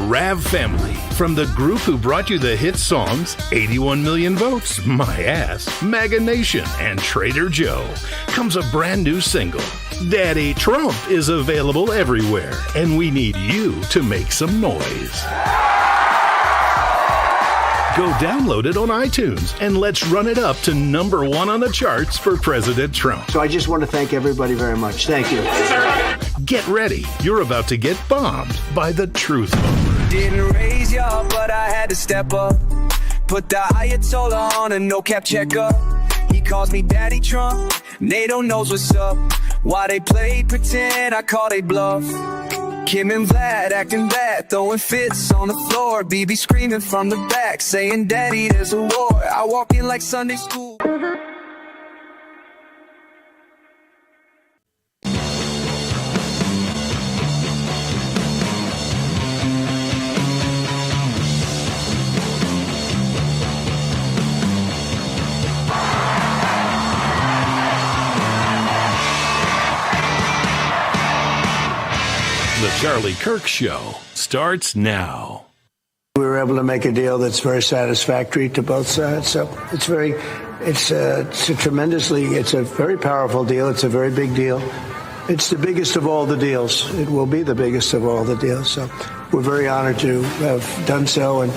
Rav Family, from the group who brought you the hit songs 81 Million Votes, My Ass, MAGA Nation, and Trader Joe, comes a brand new single. Daddy Trump is available everywhere, and we need you to make some noise. Go download it on iTunes, and let's run it up to #1 on the charts for President Trump. So I just want to thank everybody very much. Thank you. Get ready. You're about to get bombed by the truth bomber. Didn't raise y'all, but I had to step up. Put the Ayatollah on a no-cap checkup. He calls me Daddy Trump. NATO knows what's up. Why they played pretend, I call they bluff. Kim and Vlad acting bad, throwing fits on the floor. BB screaming from the back, saying, Daddy, there's a war. I walk in like Sunday school. The Charlie Kirk Show starts now. We were able to make a deal that's very satisfactory to both sides. So it's a very powerful deal. It's a very big deal. It's the biggest of all the deals. It will be the biggest of all the deals. So we're very honored to have done so. And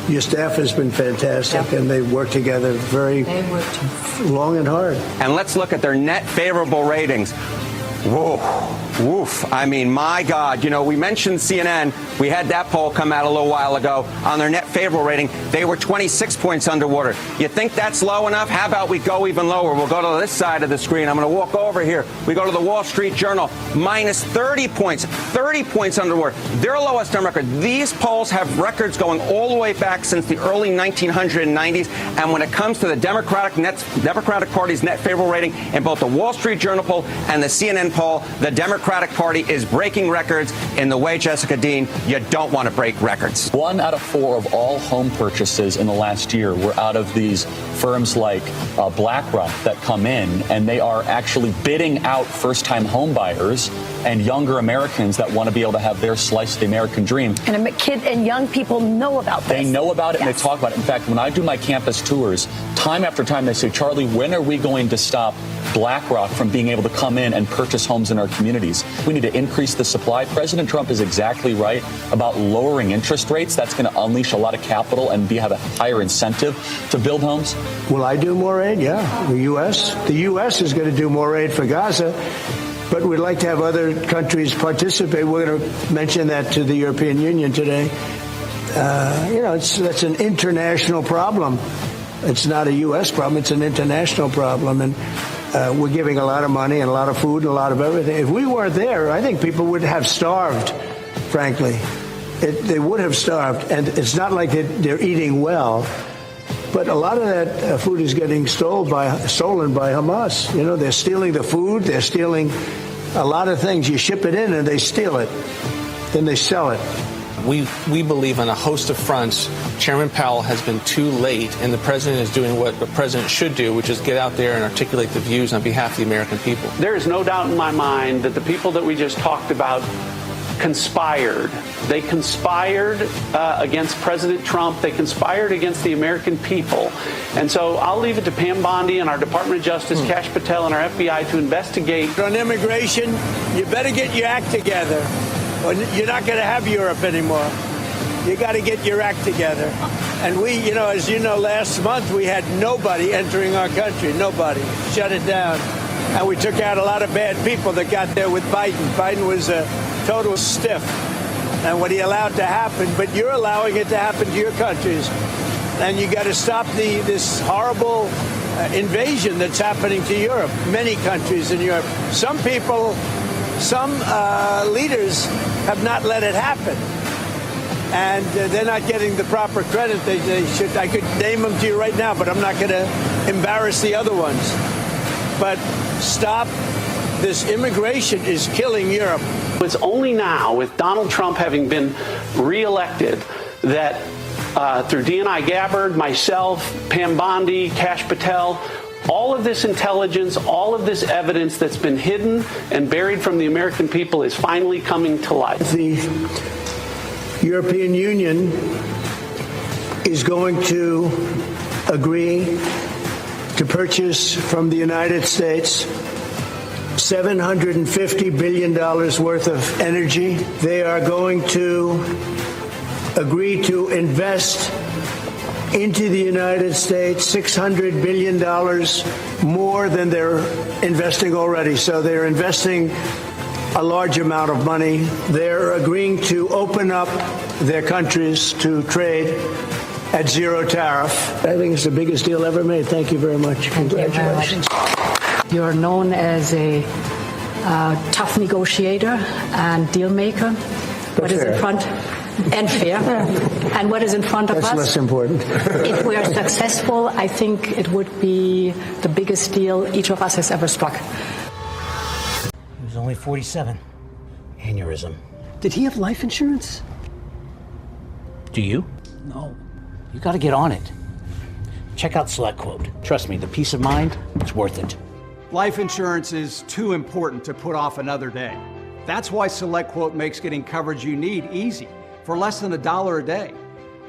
your staff has been fantastic, and they worked together very long and hard. And let's look at their net favorable ratings. Whoa, woof. I mean, my God, we mentioned CNN. We had that poll come out a little while ago on their net favorable rating. They were 26 points underwater. You think that's low enough? How about we go even lower? We'll go to this side of the screen. I'm going to walk over here. We go to the Wall Street Journal, minus 30 points, 30 points underwater. Their lowest on record. These polls have records going all the way back since the early 1990s. And when it comes to the Democratic Party's net favorable rating in both the Wall Street Journal poll and the CNN poll, the Democratic Party is breaking records in the way, Jessica Dean, you don't want to break records. 1 out of 4 of all home purchases in the last year were out of these firms like BlackRock that come in, and they are actually bidding out first-time home buyers and younger Americans that want to be able to have their slice of the American dream. And kid and young people know about this. They know about it, and they talk about it. In fact, when I do my campus tours, time after time they say, Charlie, when are we going to stop BlackRock from being able to come in and purchase homes in our communities? We need to increase the supply. President Trump is exactly right about lowering interest rates. That's going to unleash a lot of capital and have a higher incentive to build homes. Will I do more aid? Yeah. The U.S. is going to do more aid for Gaza, but we'd like to have other countries participate. We're going to mention that to the European Union today. That's an international problem. It's not a U.S. problem. It's an international problem. And we're giving a lot of money and a lot of food and a lot of everything. If we weren't there, I think people would have starved, frankly. They would have starved. And it's not like they're eating well. But a lot of that food is getting stolen by Hamas. They're stealing the food. They're stealing a lot of things. You ship it in and they steal it. Then they sell it. We believe on a host of fronts. Chairman Powell has been too late, and the president is doing what the president should do, which is get out there and articulate the views on behalf of the American people. There is no doubt in my mind that the people that we just talked about conspired. They conspired against President Trump. They conspired against the American people. And so I'll leave it to Pam Bondi and our Department of Justice, Kash Patel, and our FBI to investigate. On immigration, you better get your act together. Or you're not going to have Europe anymore. You got to get your act together. And we, as you know, last month we had nobody entering our country. Nobody. Shut it down. And we took out a lot of bad people that got there with Biden. Biden was a total stiff. And what he allowed to happen, but you're allowing it to happen to your countries. And you got to stop this horrible invasion that's happening to Europe. Many countries in Europe. Some leaders have not let it happen. And they're not getting the proper credit they should. I could name them to you right now, but I'm not going to embarrass the other ones. But stop. This immigration is killing Europe. It's only now, with Donald Trump having been reelected, that through D&I Gabbard, myself, Pam Bondi, Kash Patel, all of this intelligence, all of this evidence that's been hidden and buried from the American people is finally coming to light. European Union is going to agree to purchase from the United States $750 billion worth of energy. They are going to agree to invest into the United States $600 billion more than they're investing already. So they're investing a large amount of money. They're agreeing to open up their countries to trade at zero tariff. I think it's the biggest deal ever made. Thank you very much. Congratulations. You're known as a tough negotiator and deal maker. What is in front? And fair. And what is in front of us? That's less important. If we are successful, I think it would be the biggest deal each of us has ever struck. He was only 47. Aneurysm. Did he have life insurance? Do you? No. You got to get on it. Check out SelectQuote. Trust me, the peace of mind, it's worth it. Life insurance is too important to put off another day. That's why SelectQuote makes getting coverage you need easy, for less than $1 a day.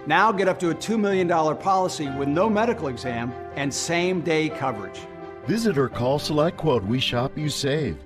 Now get up to a $2 million policy with no medical exam and same-day coverage. Visit or call SelectQuote. We shop, you save.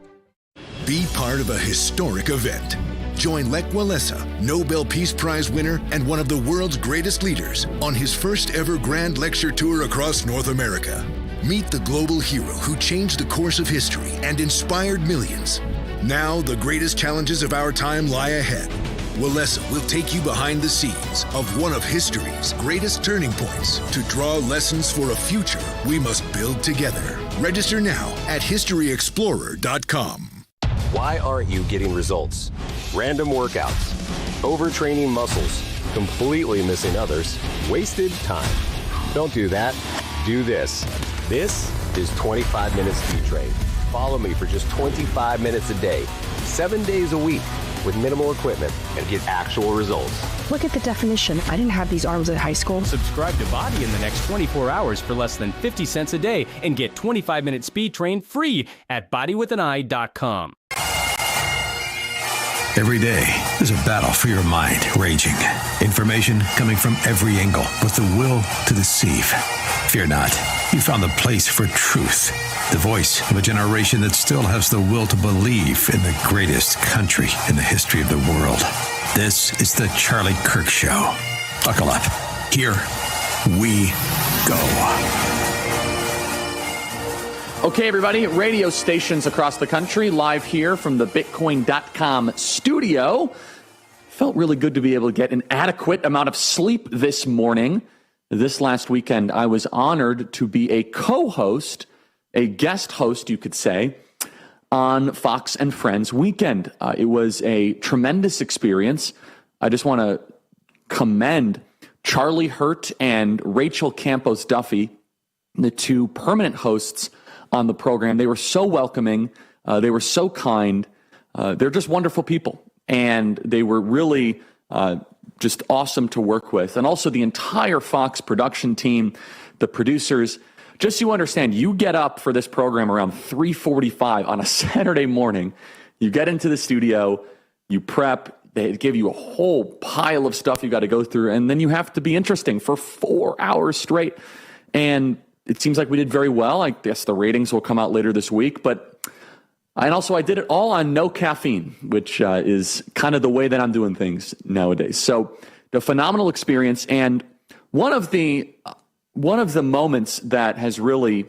Be part of a historic event. Join Lech Walesa, Nobel Peace Prize winner and one of the world's greatest leaders, on his first ever grand lecture tour across North America. Meet the global hero who changed the course of history and inspired millions. Now, the greatest challenges of our time lie ahead. Walesa will take you behind the scenes of one of history's greatest turning points to draw lessons for a future we must build together. Register now at historyexplorer.com. Why aren't you getting results? Random workouts, overtraining muscles, completely missing others, wasted time. Don't do that. Do this. This is 25 Minute Speed Train. Follow me for just 25 minutes a day, 7 days a week, with minimal equipment, and get actual results. Look at the definition. I didn't have these arms at high school. Subscribe to Body in the next 24 hours for less than 50 cents a day and get 25 Minute Speed Train free at bodywithaneye.com. Every day, there's a battle for your mind raging. Information coming from every angle with the will to deceive. Fear not. You found the place for truth. The voice of a generation that still has the will to believe in the greatest country in the history of the world. This is the Charlie Kirk Show. Buckle up. Here we go. Okay, everybody, radio stations across the country, live here from the Bitcoin.com studio. Felt really good to be able to get an adequate amount of sleep this morning. This last weekend, I was honored to be a co-host, a guest host, you could say, on Fox and Friends Weekend. It was a tremendous experience. I just want to commend Charlie Hurt and Rachel Campos Duffy, the two permanent hosts on the program. They were so welcoming. They were so kind. They're just wonderful people. And they were really just awesome to work with. And also the entire Fox production team, the producers. Just so you understand, you get up for this program around 3:45 on a Saturday morning. You get into the studio, you prep. They give you a whole pile of stuff you got to go through. And then you have to be interesting for 4 hours straight. And it seems like we did very well. I guess the ratings will come out later this week. And also I did it all on no caffeine, which is kind of the way that I'm doing things nowadays. So the phenomenal experience. And one of the moments that has really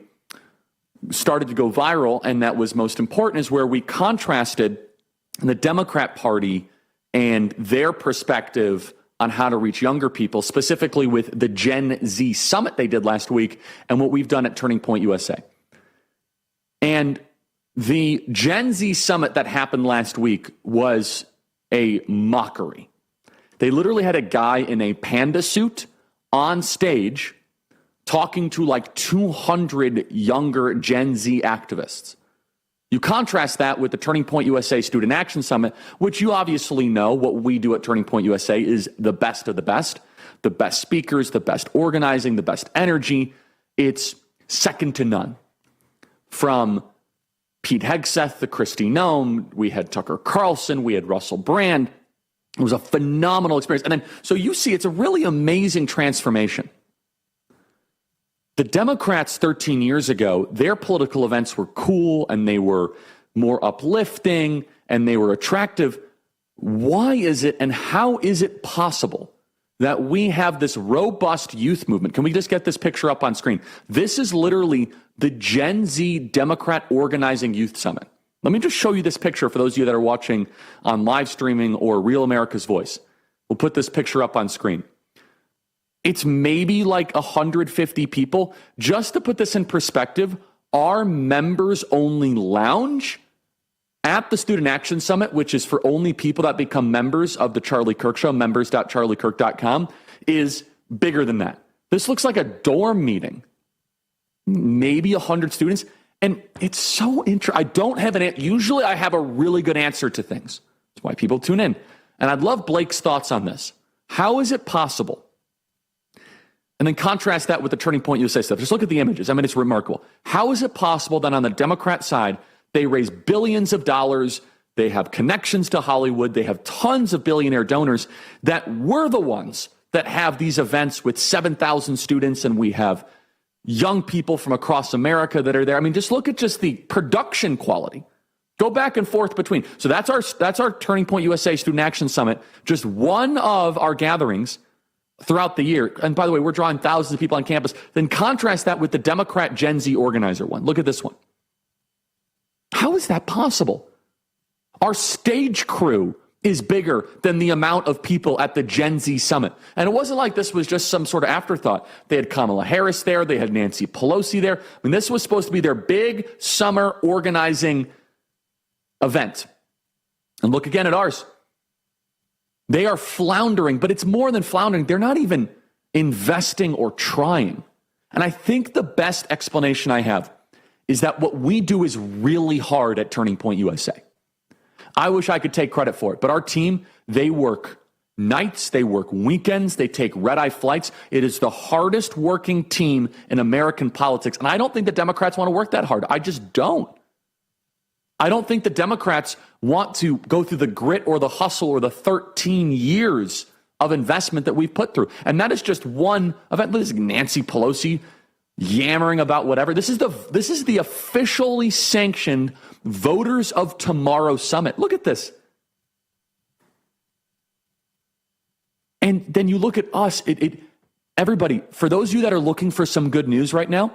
started to go viral and that was most important is where we contrasted the Democrat Party and their perspective on how to reach younger people, specifically with the Gen Z summit they did last week and what we've done at Turning Point USA. And the Gen Z summit that happened last week was a mockery. They literally had a guy in a panda suit on stage talking to like 200 younger Gen Z activists. You contrast that with the Turning Point USA Student Action Summit, which you obviously know what we do at Turning Point USA is the best of the best speakers, the best organizing, the best energy. It's second to none. From Pete Hegseth, the Kristi Noem, we had Tucker Carlson, we had Russell Brand. It was a phenomenal experience. And then, so you see, it's a really amazing transformation. The Democrats 13 years ago, their political events were cool and they were more uplifting and they were attractive. Why is it and how is it possible that we have this robust youth movement? Can we just get this picture up on screen? This is literally the Gen Z Democrat Organizing Youth Summit. Let me just show you this picture for those of you that are watching on live streaming or Real America's Voice. We'll put this picture up on screen. It's maybe like 150 people. Just to put this in perspective, our members-only lounge at the Student Action Summit, which is for only people that become members of the Charlie Kirk Show, members.charliekirk.com, is bigger than that. This looks like a dorm meeting, maybe 100 students. And it's so interesting. I don't have usually I have a really good answer to things. That's why people tune in. And I'd love Blake's thoughts on this. How is it possible? And then contrast that with the Turning Point USA stuff. Just look at the images. I mean, it's remarkable. How is it possible that on the Democrat side, they raise billions of dollars, they have connections to Hollywood, they have tons of billionaire donors, that we're the ones that have these events with 7,000 students and we have young people from across America that are there. I mean, just look at just the production quality. Go back and forth between. So that's our Turning Point USA Student Action Summit, just one of our gatherings throughout the year. And by the way, we're drawing thousands of people on campus. Then contrast that with the Democrat Gen Z organizer one. Look at this one. How is that possible? Our stage crew is bigger than the amount of people at the Gen Z Summit. And it wasn't like this was just some sort of afterthought. They had Kamala Harris there. They had Nancy Pelosi there. I mean, this was supposed to be their big summer organizing event. And look again at ours. They are floundering, but it's more than floundering. They're not even investing or trying. And I think the best explanation I have is that what we do is really hard at Turning Point USA. I wish I could take credit for it, but our team, they work nights, they work weekends, they take red-eye flights. It is the hardest working team in American politics. And I don't think the Democrats want to work that hard. I just don't. I don't think the Democrats want to go through the grit or the hustle or the 13 years of investment that we've put through. And that is just one event. This is Nancy Pelosi yammering about whatever. This is the officially sanctioned Voters of Tomorrow Summit. Look at this. And then you look at us, everybody, for those of you that are looking for some good news right now,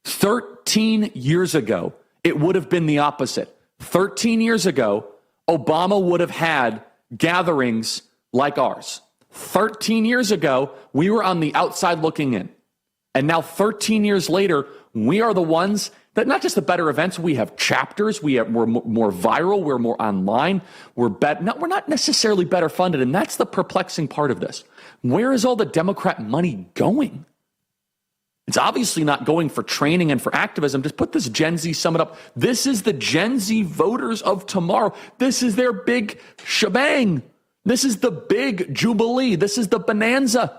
13 years ago, it would have been the opposite. 13 years ago, Obama would have had gatherings like ours. 13 years ago, we were on the outside looking in. And now 13 years later, we are the ones that not just the better events, we have chapters, we're more viral, we're more online, we're not necessarily better funded. And that's the perplexing part of this. Where is all the Democrat money going? It's obviously not going for training and for activism. Just put this Gen Z summit up. This is the Gen Z voters of tomorrow. This is their big shebang. This is the big jubilee. This is the bonanza.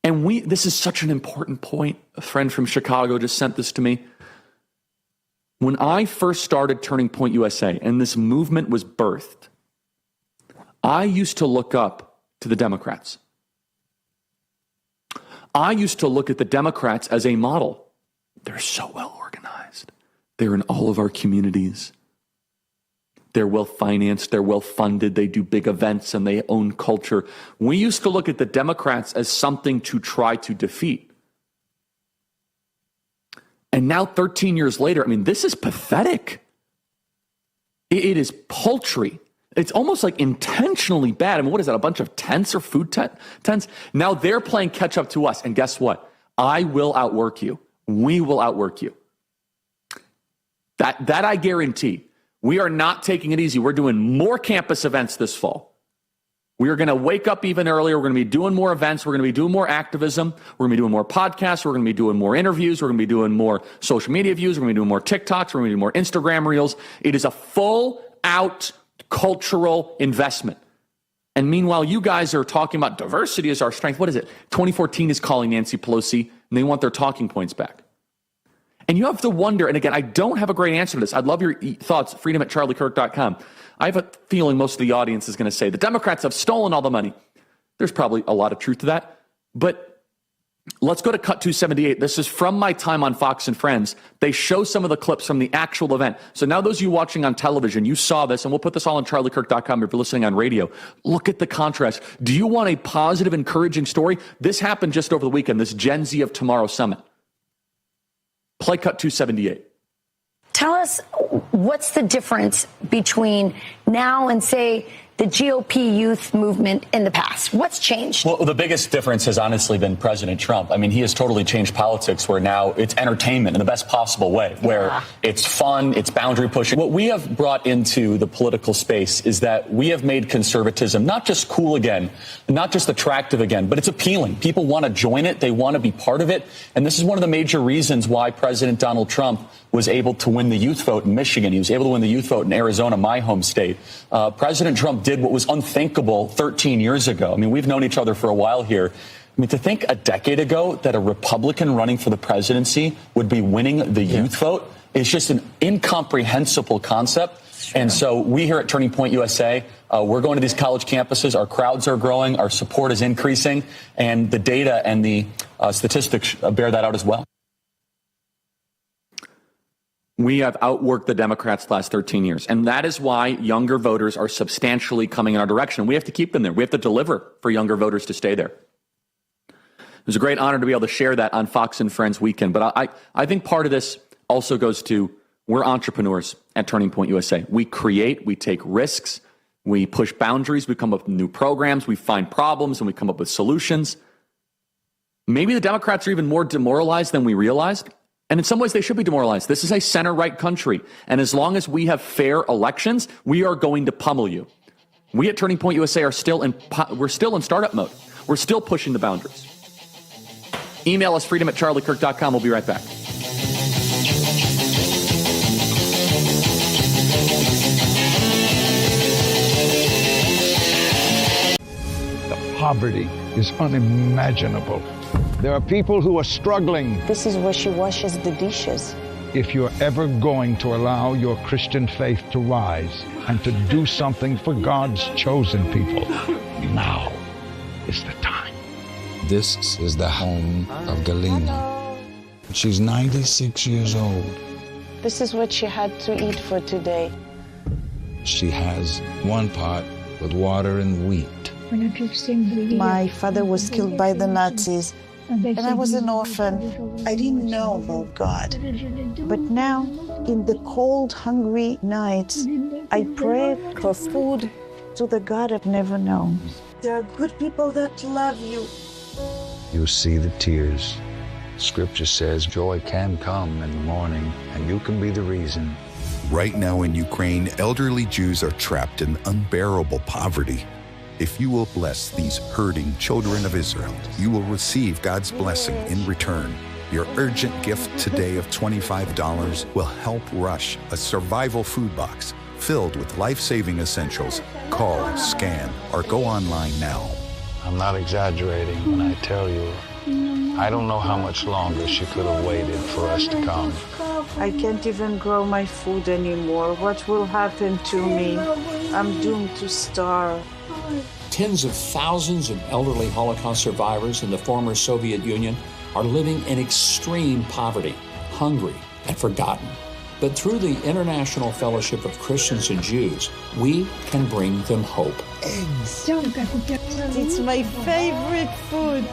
And this is such an important point. A friend from Chicago just sent this to me. When I first started Turning Point USA and this movement was birthed, I used to look up to the Democrats. I used to look at the Democrats as a model. They're so well organized. They're in all of our communities. They're well financed. They're well funded. They do big events and they own culture. We used to look at the Democrats as something to try to defeat. And now 13 years later, I mean, this is pathetic. It is paltry. It's almost like intentionally bad. I mean, what is that, a bunch of tents or food tents? Now they're playing catch up to us. And guess what? I will outwork you. We will outwork you. That I guarantee. We are not taking it easy. We're doing more campus events this fall. We are going to wake up even earlier. We're going to be doing more events. We're going to be doing more activism. We're going to be doing more podcasts. We're going to be doing more interviews. We're going to be doing more social media views. We're going to be doing more TikToks. We're going to be doing more Instagram reels. It is a full out cultural investment. And meanwhile, you guys are talking about diversity as our strength. What is it? 2014 is calling Nancy Pelosi, and they want their talking points back. And you have to wonder, and again, I don't have a great answer to this. I'd love your thoughts, freedom@charliekirk.com. I have a feeling most of the audience is going to say the Democrats have stolen all the money. There's probably a lot of truth to that. But let's go to Cut 278. This is from my time on Fox and Friends. They show some of the clips from the actual event. So now those of you watching on television, you saw this, and we'll put this all on charliekirk.com if you're listening on radio. Look at the contrast. Do you want a positive, encouraging story? This happened just over the weekend, this Gen Z of Tomorrow summit. Play Cut 278. Tell us what's the difference between now and, say, the GOP youth movement in the past? What's changed? Well, the biggest difference has honestly been President Trump. I mean, he has totally changed politics where now it's entertainment in the best possible way, where it's fun, it's boundary pushing. What we have brought into the political space is that we have made conservatism not just cool again, not just attractive again, but it's appealing. People want to join it. They want to be part of it. And this is one of the major reasons why President Donald Trump was able to win the youth vote in Michigan. He was able to win the youth vote in Arizona, my home state. President Trump did what was unthinkable 13 years ago. I mean, we've known each other for a while here. I mean, to think a decade ago that a Republican running for the presidency would be winning the youth vote is just an incomprehensible concept. And so we here at Turning Point USA, we're going to these college campuses. Our crowds are growing. Our support is increasing. And the data and the statistics bear that out as well. We have outworked the Democrats the last 13 years. And that is why younger voters are substantially coming in our direction. We have to keep them there. We have to deliver for younger voters to stay there. It was a great honor to be able to share that on Fox and Friends weekend. But I think part of this also goes to we're entrepreneurs at Turning Point USA. We create, we take risks, we push boundaries, we come up with new programs, we find problems, and we come up with solutions. Maybe the Democrats are even more demoralized than we realized. And in some ways, they should be demoralized. This is a center-right country. And as long as we have fair elections, we are going to pummel you. We at Turning Point USA are still in startup mode. We're still pushing the boundaries. Email us, freedom@charliekirk.com. We'll be right back. The poverty is unimaginable. There are people who are struggling. This is where she washes the dishes. If you're ever going to allow your Christian faith to rise and to do something for God's chosen people, now is the time. This is the home of Galena. She's 96 years old. This is what she had to eat for today. She has one pot with water and wheat. My father was killed by the Nazis. And I was an orphan. I didn't know about God. But now, in the cold, hungry nights, I pray for food to the God I've never known. There are good people that love you. You see the tears. Scripture says joy can come in the morning, and you can be the reason. Right now in Ukraine, elderly Jews are trapped in unbearable poverty. If you will bless these hurting children of Israel, you will receive God's blessing in return. Your urgent gift today of $25 will help rush a survival food box filled with life-saving essentials. Call, scan, or go online now. I'm not exaggerating when I tell you, I don't know how much longer she could have waited for us to come. I can't even grow my food anymore. What will happen to me? I'm doomed to starve. Tens of thousands of elderly Holocaust survivors in the former Soviet Union are living in extreme poverty, hungry, and forgotten. But through the International Fellowship of Christians and Jews, we can bring them hope. Eggs. It's my favorite food.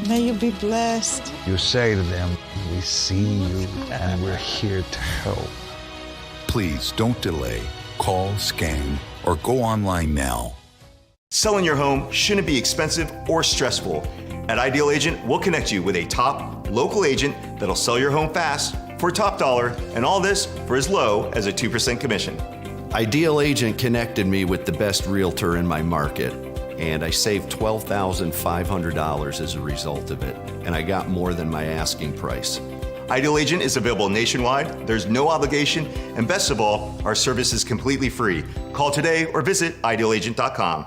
May you be blessed. You say to them, we see you and we're here to help. Please don't delay. Call, scan, or go online now. Selling your home shouldn't be expensive or stressful. At Ideal Agent, we'll connect you with a top local agent that'll sell your home fast for top dollar, and all this for as low as a 2% commission. Ideal Agent connected me with the best realtor in my market, and I saved $12,500 as a result of it, and I got more than my asking price. Ideal Agent is available nationwide, there's no obligation, and best of all, our service is completely free. Call today or visit idealagent.com.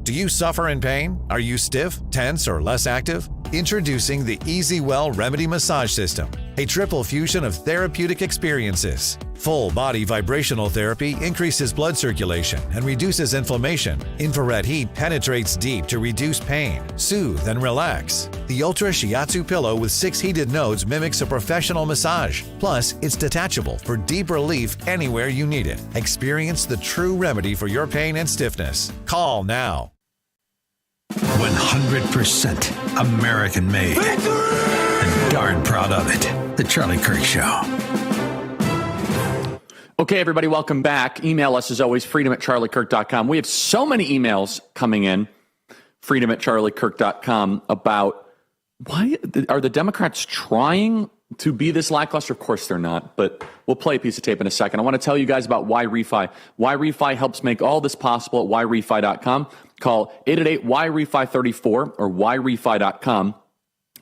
Do you suffer in pain? Are you stiff, tense, or less active? Introducing the Easy Well Remedy Massage System, a triple fusion of therapeutic experiences. Full body vibrational therapy increases blood circulation and reduces inflammation. Infrared heat penetrates deep to reduce pain, soothe, and relax. The Ultra Shiatsu pillow with 6 heated nodes mimics a professional massage. Plus, it's detachable for deep relief anywhere you need it. Experience the true remedy for your pain and stiffness. Call now. 100% American made. And darn proud of it. The Charlie Kirk Show. Okay, everybody, welcome back. Email us, as always, freedom@charliekirk.com. We have so many emails coming in, freedom@charliekirk.com, about why are the Democrats trying to be this lackluster? Of course they're not, but we'll play a piece of tape in a second. I want to tell you guys about Why Refi. Why Refi helps make all this possible at whyrefi.com. Call 888-WHY-REFI34 or whyrefi.com.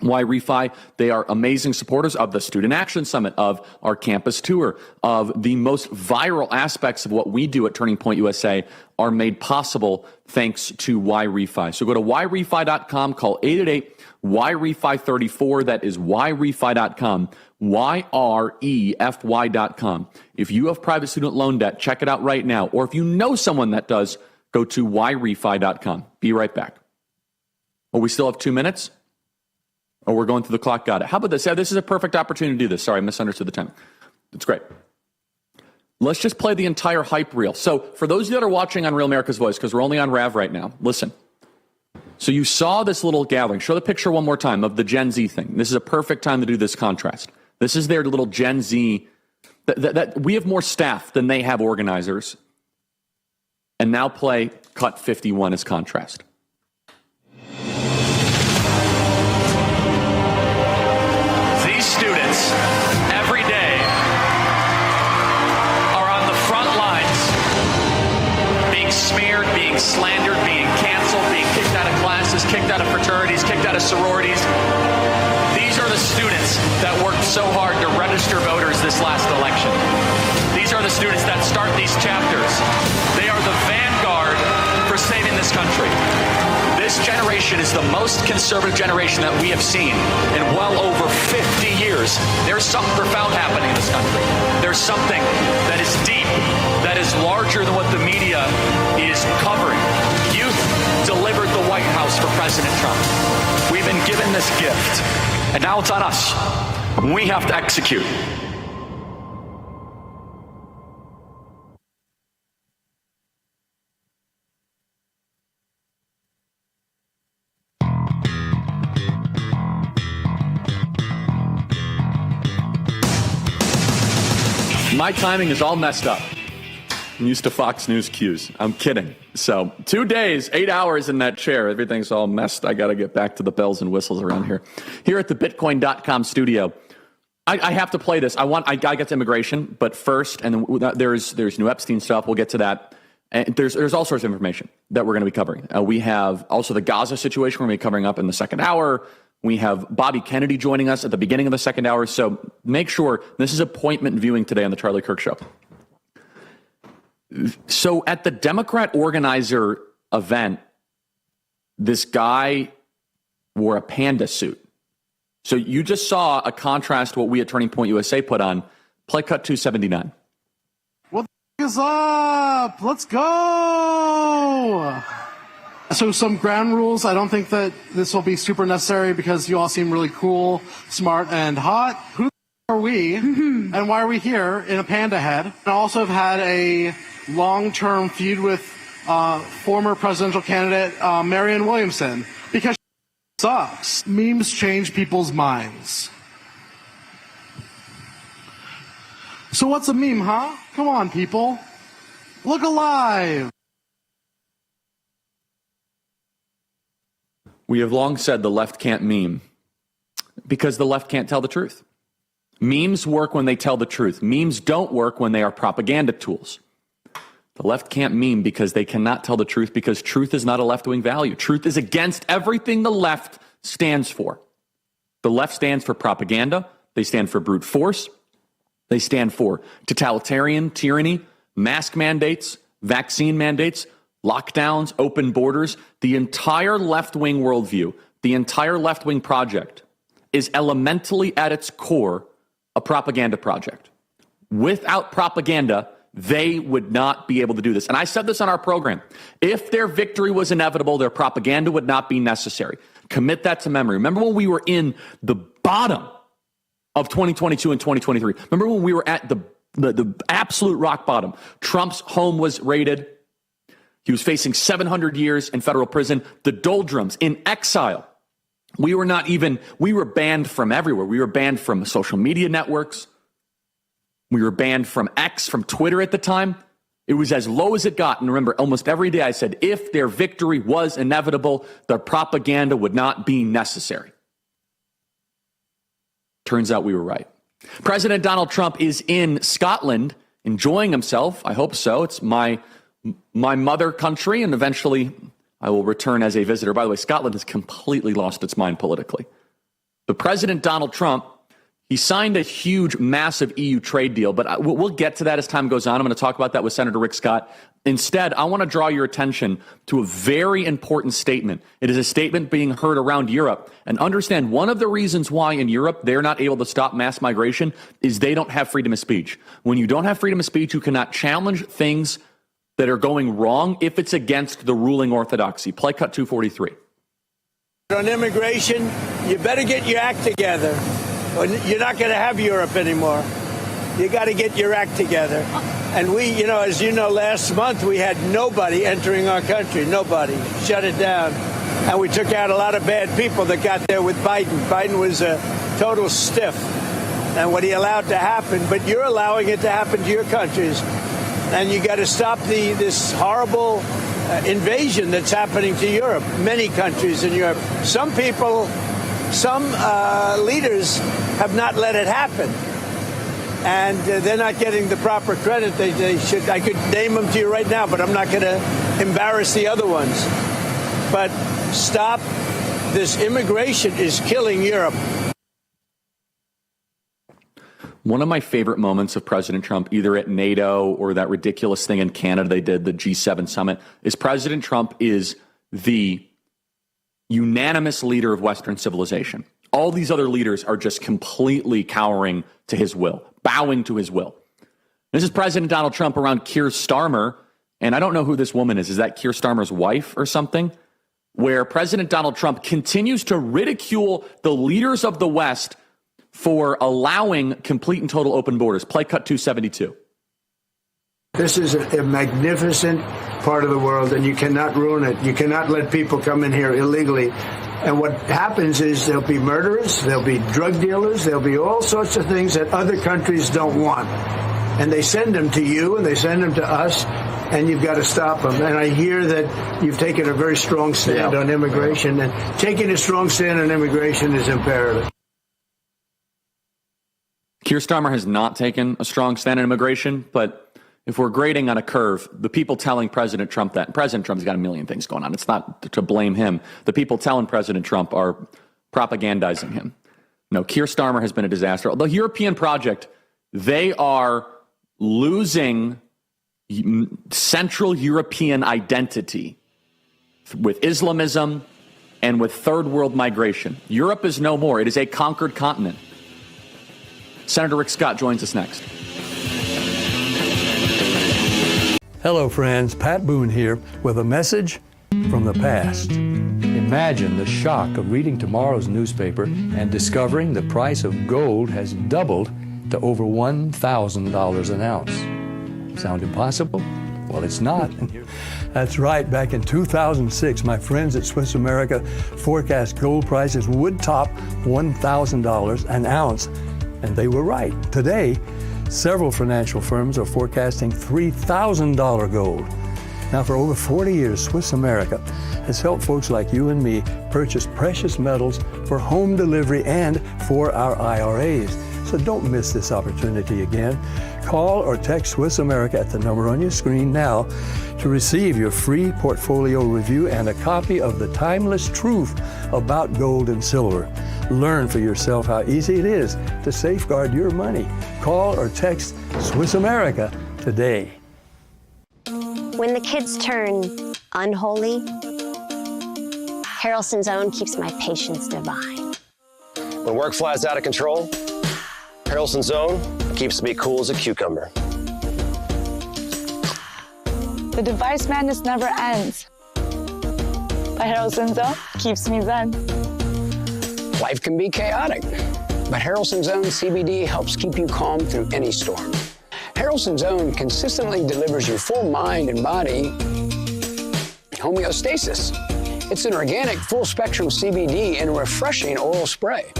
Why Refi? They are amazing supporters of the Student Action Summit, of our campus tour, of the most viral aspects of what we do at Turning Point USA are made possible thanks to Why Refi. So go to whyrefi.com, call 888-WHY-REFI34. That is whyrefi.com, YREFY.com. If you have private student loan debt, check it out right now. Or if you know someone that does, go to whyrefi.com. Be right back. Oh, we still have 2 minutes? Oh, we're going through the clock. Got it. How about this? Yeah, this is a perfect opportunity to do this. Sorry, I misunderstood the time. It's great. Let's just play the entire hype reel. So for those of you that are watching on Real America's Voice, because we're only on RAV right now, listen. So you saw this little gathering. Show the picture one more time of the Gen Z thing. This is a perfect time to do this contrast. This is their little Gen Z. That we have more staff than they have organizers. And now play cut 51 as contrast. Students every day are on the front lines, being smeared, being slandered, being canceled, being kicked out of classes, kicked out of fraternities, kicked out of sororities. These are the students that worked so hard to register voters this last election. These are the students that start these chapters. They are the vanguard for saving this country. This generation is the most conservative generation that we have seen in well over 50 years. There's something profound happening in this country. There's something that is deep, that is larger than what the media is covering. Youth delivered the White House for President Trump. We've been given this gift, and now it's on us. We have to execute. My timing is all messed up. I'm used to Fox News cues. I'm kidding. So 2 days, 8 hours in that chair. Everything's all messed. I got to get back to the bells and whistles around here. Here at the Bitcoin.com studio, I have to play this. I got to get to immigration, but first, and then there's new Epstein stuff. We'll get to that. And there's all sorts of information that we're going to be covering. We have also the Gaza situation we're going to be covering up in the second hour. We have Bobby Kennedy joining us at the beginning of the second hour. So make sure this is appointment viewing today on the Charlie Kirk Show. So at the Democrat organizer event, this guy wore a panda suit. So you just saw a contrast to what we at Turning Point USA put on. Play cut 279. What is up? Let's go! So some ground rules. I don't think that this will be super necessary because you all seem really cool, smart, and hot. Who are we? And why are we here in a panda head? I also have had a long-term feud with former presidential candidate Marianne Williamson because she sucks. Memes change people's minds. So what's a meme, huh? Come on, people. Look alive. We have long said the left can't meme because the left can't tell the truth. Memes work when they tell the truth. Memes don't work when they are propaganda tools. The left can't meme because they cannot tell the truth because truth is not a left-wing value. Truth is against everything the left stands for. The left stands for propaganda. They stand for brute force. They stand for totalitarian tyranny, mask mandates, vaccine mandates, lockdowns, open borders. The entire left-wing worldview, the entire left-wing project is elementally at its core a propaganda project. without propaganda, they would not be able to do this. And I said this on our program. If their victory was inevitable, their propaganda would not be necessary. Commit that to memory. Remember when we were in the bottom of 2022 and 2023? Remember when we were at the absolute rock bottom? Trump's home was raided. He was facing 700 years in federal prison. The doldrums, in exile. We were banned from everywhere. We were banned from social media networks. We were banned from X, from Twitter at the time. It was as low as it got. And remember, almost every day I said, if their victory was inevitable, their propaganda would not be necessary. Turns out we were right. President Donald Trump is in Scotland enjoying himself. I hope so. It's my mother country, and eventually I will return as a visitor. By the way, Scotland has completely lost its mind politically. But President Donald Trump, he signed a huge, massive EU trade deal, but we'll get to that as time goes on. I'm going to talk about that with Senator Rick Scott. Instead, I want to draw your attention to a very important statement. It is a statement being heard around Europe. And understand, one of the reasons why in Europe they're not able to stop mass migration is they don't have freedom of speech. When you don't have freedom of speech, you cannot challenge things that are going wrong if it's against the ruling orthodoxy. Play cut 243. On immigration, you better get your act together. You're not going to have Europe anymore. You got to get your act together. And we, as you know, last month we had nobody entering our country. Nobody. Shut it down. And we took out a lot of bad people that got there with Biden. Biden was a total stiff. And what he allowed to happen, but you're allowing it to happen to your countries. And you got to stop this horrible invasion that's happening to Europe. Many countries in Europe. Some people, some leaders have not let it happen. And they're not getting the proper credit they should. I could name them to you right now, but I'm not going to embarrass the other ones. But stop. This immigration is killing Europe. One of my favorite moments of President Trump, either at NATO or that ridiculous thing in Canada they did, the G7 summit, is President Trump is the unanimous leader of Western civilization. All these other leaders are just completely cowering to his will, bowing to his will. This is President Donald Trump around Keir Starmer, and I don't know who this woman is. Is that Keir Starmer's wife or something? Where President Donald Trump continues to ridicule the leaders of the West for allowing complete and total open borders. Play cut 272. This is a magnificent part of the world, and you cannot ruin it. You cannot let people come in here illegally. And what happens is there'll be murderers, there'll be drug dealers, there'll be all sorts of things that other countries don't want. And they send them to you, and they send them to us, and you've got to stop them. And I hear that you've taken a very strong stand on immigration, and taking a strong stand on immigration is imperative. Keir Starmer has not taken a strong stand on immigration, but if we're grading on a curve, the people telling President Trump that, and President Trump's got a million things going on. It's not to blame him. The people telling President Trump are propagandizing him. No, Keir Starmer has been a disaster. The European project, they are losing Central European identity with Islamism and with third world migration. Europe is no more. It is a conquered continent. Senator Rick Scott joins us next. Hello, friends. Pat Boone here with a message from the past. Imagine the shock of reading tomorrow's newspaper and discovering the price of gold has doubled to over $1,000 an ounce. Sound impossible? Well, it's not. That's right. Back in 2006, my friends at Swiss America forecast gold prices would top $1,000 an ounce. And they were right. Today, several financial firms are forecasting $3,000 gold. Now, for over 40 years, Swiss America has helped folks like you and me purchase precious metals for home delivery and for our IRAs. So don't miss this opportunity again. Call or text Swiss America at the number on your screen now to receive your free portfolio review and a copy of the timeless truth about gold and silver. Learn for yourself how easy it is to safeguard your money. Call or text Swiss America today. When the kids turn unholy, Harrelson's Own keeps my patience divine. When work flies out of control, Harrelson's Own keeps me cool as a cucumber. The device madness never ends. But Harrelson Zone keeps me zen. Life can be chaotic, but Harrelson Zone CBD helps keep you calm through any storm. Harrelson Zone consistently delivers you full mind and body homeostasis. It's an organic, full-spectrum CBD in a refreshing oral spray.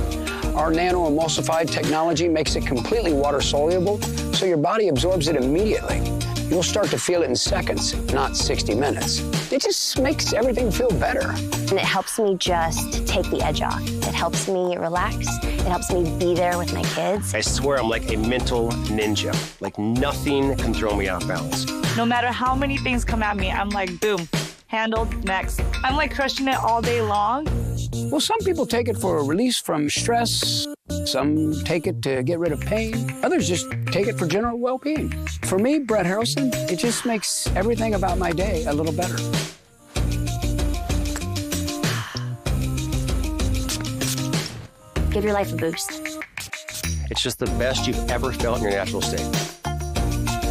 Our nano-emulsified technology makes it completely water-soluble, so your body absorbs it immediately. You'll start to feel it in seconds, not 60 minutes. It just makes everything feel better. And it helps me just take the edge off. It helps me relax. It helps me be there with my kids. I swear I'm like a mental ninja. Like nothing can throw me off balance. No matter how many things come at me, I'm like, boom, handled, next. I'm like crushing it all day long. Well, some people take it for a release from stress. Some take it to get rid of pain. Others just take it for general well-being. For me, Brett Harrelson, it just makes everything about my day a little better. Give your life a boost. It's just the best you've ever felt in your natural state.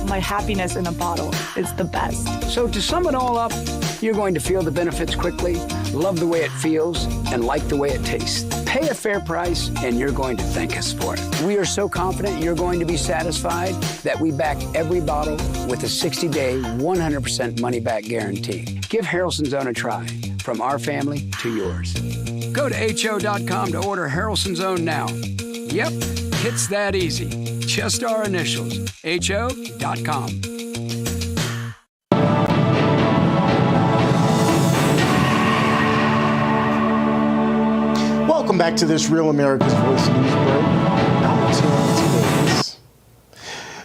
My happiness in a bottle is the best. So to sum it all up, you're going to feel the benefits quickly, love the way it feels, and like the way it tastes. Pay a fair price, and you're going to thank us for it. We are so confident you're going to be satisfied that we back every bottle with a 60-day, 100% money-back guarantee. Give Harrelson Zone a try, from our family to yours. Go to HO.com to order Harrelson Zone now. Yep, it's that easy. Just our initials, HO.com. Welcome back to this Real America's Voice News Break. I'm Terrence.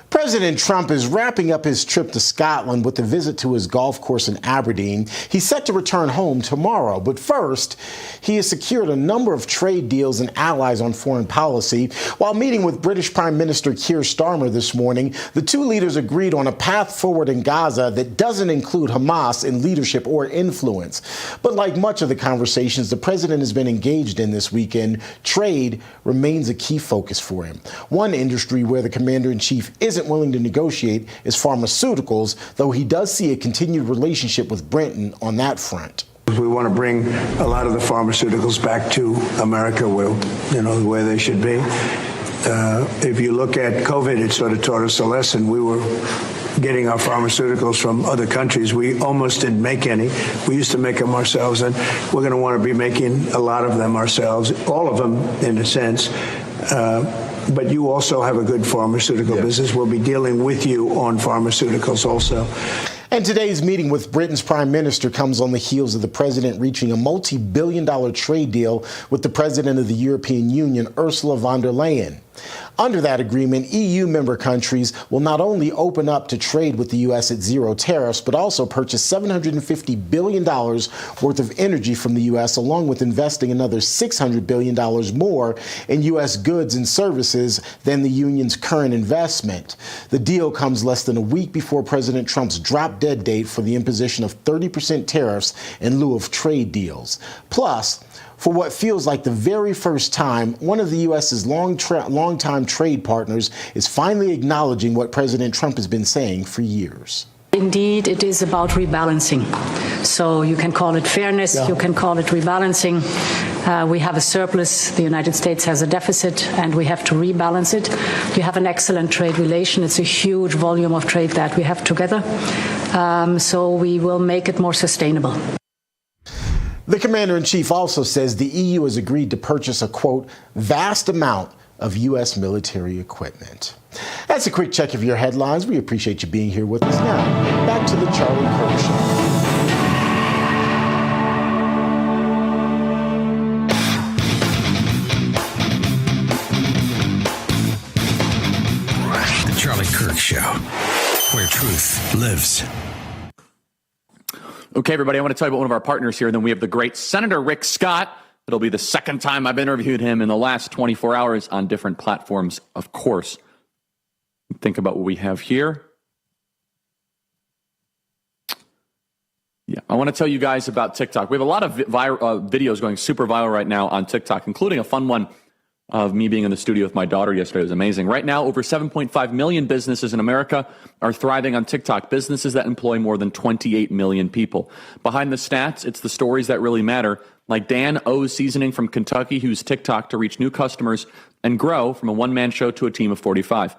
President Trump is wrapping up his trip to Scotland with a visit to his golf course in Aberdeen. He's set to return home tomorrow, but first, he has secured a number of trade deals and allies on foreign policy. While meeting with British Prime Minister Keir Starmer this morning, the two leaders agreed on a path forward in Gaza that doesn't include Hamas in leadership or influence. But like much of the conversations the president has been engaged in this weekend, trade remains a key focus for him. One industry where the commander-in-chief isn't willing to negotiate is pharmaceuticals, though he does see a continued relationship with Britain on that front. We want to bring a lot of the pharmaceuticals back to America where they should be. If you look at COVID, it sort of taught us a lesson. We were getting our pharmaceuticals from other countries. We almost didn't make any. We used to make them ourselves, and we're going to want to be making a lot of them ourselves, all of them in a sense. But you also have a good pharmaceutical business. We'll be dealing with you on pharmaceuticals also. And today's meeting with Britain's prime minister comes on the heels of the president reaching a multi-billion-dollar trade deal with the president of the European Union, Ursula von der Leyen. Under that agreement, EU member countries will not only open up to trade with the U.S. at zero tariffs, but also purchase $750 billion worth of energy from the U.S., along with investing another $600 billion more in U.S. goods and services than the union's current investment. The deal comes less than a week before President Trump's drop-dead date for the imposition of 30% tariffs in lieu of trade deals. Plus, for what feels like the very first time, one of the U.S.'s longtime trade partners is finally acknowledging what President Trump has been saying for years. Indeed, it is about rebalancing. So you can call it fairness, you can call it rebalancing. We have a surplus, the United States has a deficit, and we have to rebalance it. We have an excellent trade relation. It's a huge volume of trade that we have together. So we will make it more sustainable. The commander-in-chief also says the EU has agreed to purchase a, quote, vast amount of U.S. military equipment. That's a quick check of your headlines. We appreciate you being here with us. Now, back to the Charlie Kirk Show. The Charlie Kirk Show, where truth lives. Okay, everybody, I want to tell you about one of our partners here. And then we have the great Senator Rick Scott. It'll be the second time I've interviewed him in the last 24 hours on different platforms, of course. Think about what we have here. Yeah, I want to tell you guys about TikTok. We have a lot of videos going super viral right now on TikTok, including a fun one of me being in the studio with my daughter yesterday. It was amazing. Right now, over 7.5 million businesses in America are thriving on TikTok, businesses that employ more than 28 million people. Behind the stats, it's the stories that really matter, like Dan O's Seasoning from Kentucky, who used TikTok to reach new customers and grow from a one-man show to a team of 45.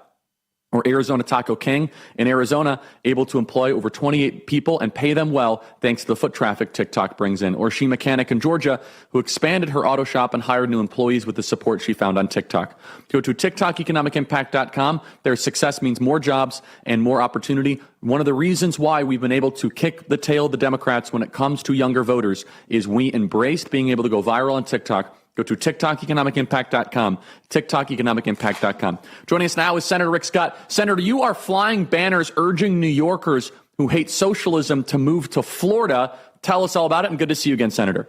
Or Arizona Taco King in Arizona, able to employ over 28 people and pay them well thanks to the foot traffic TikTok brings in. Or She Mechanic in Georgia, who expanded her auto shop and hired new employees with the support she found on TikTok. Go to TikTokeconomicimpact.com. Their success means more jobs and more opportunity. One of the reasons why we've been able to kick the tail of the Democrats when it comes to younger voters is we embraced being able to go viral on TikTok. Go to TikTokeconomicimpact.com, TikTokeconomicimpact.com. Joining us now is Senator Rick Scott. Senator, you are flying banners urging New Yorkers who hate socialism to move to Florida. Tell us all about it, and good to see you again, Senator.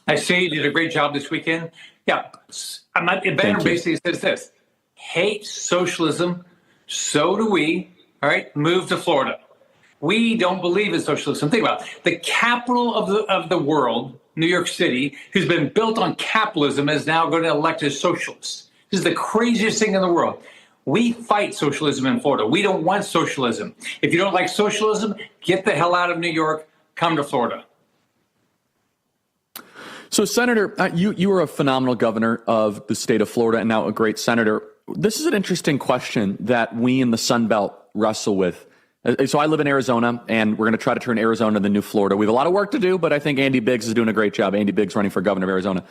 I see you did a great job this weekend. Yeah, the banner basically says this: hate socialism, so do we. All right, move to Florida. We don't believe in socialism. Think about it. The capital of the world, New York City, who's been built on capitalism, is now going to elect as socialists. This is the craziest thing in the world. We fight socialism in Florida. We don't want socialism. If you don't like socialism, get the hell out of New York. Come to Florida. So, Senator, you were a phenomenal governor of the state of Florida and now a great senator. This is an interesting question that we in the Sun Belt wrestle with. So I live in Arizona, and we're going to try to turn Arizona into the new Florida. We have a lot of work to do, but I think Andy Biggs is doing a great job. Andy Biggs running for governor of Arizona.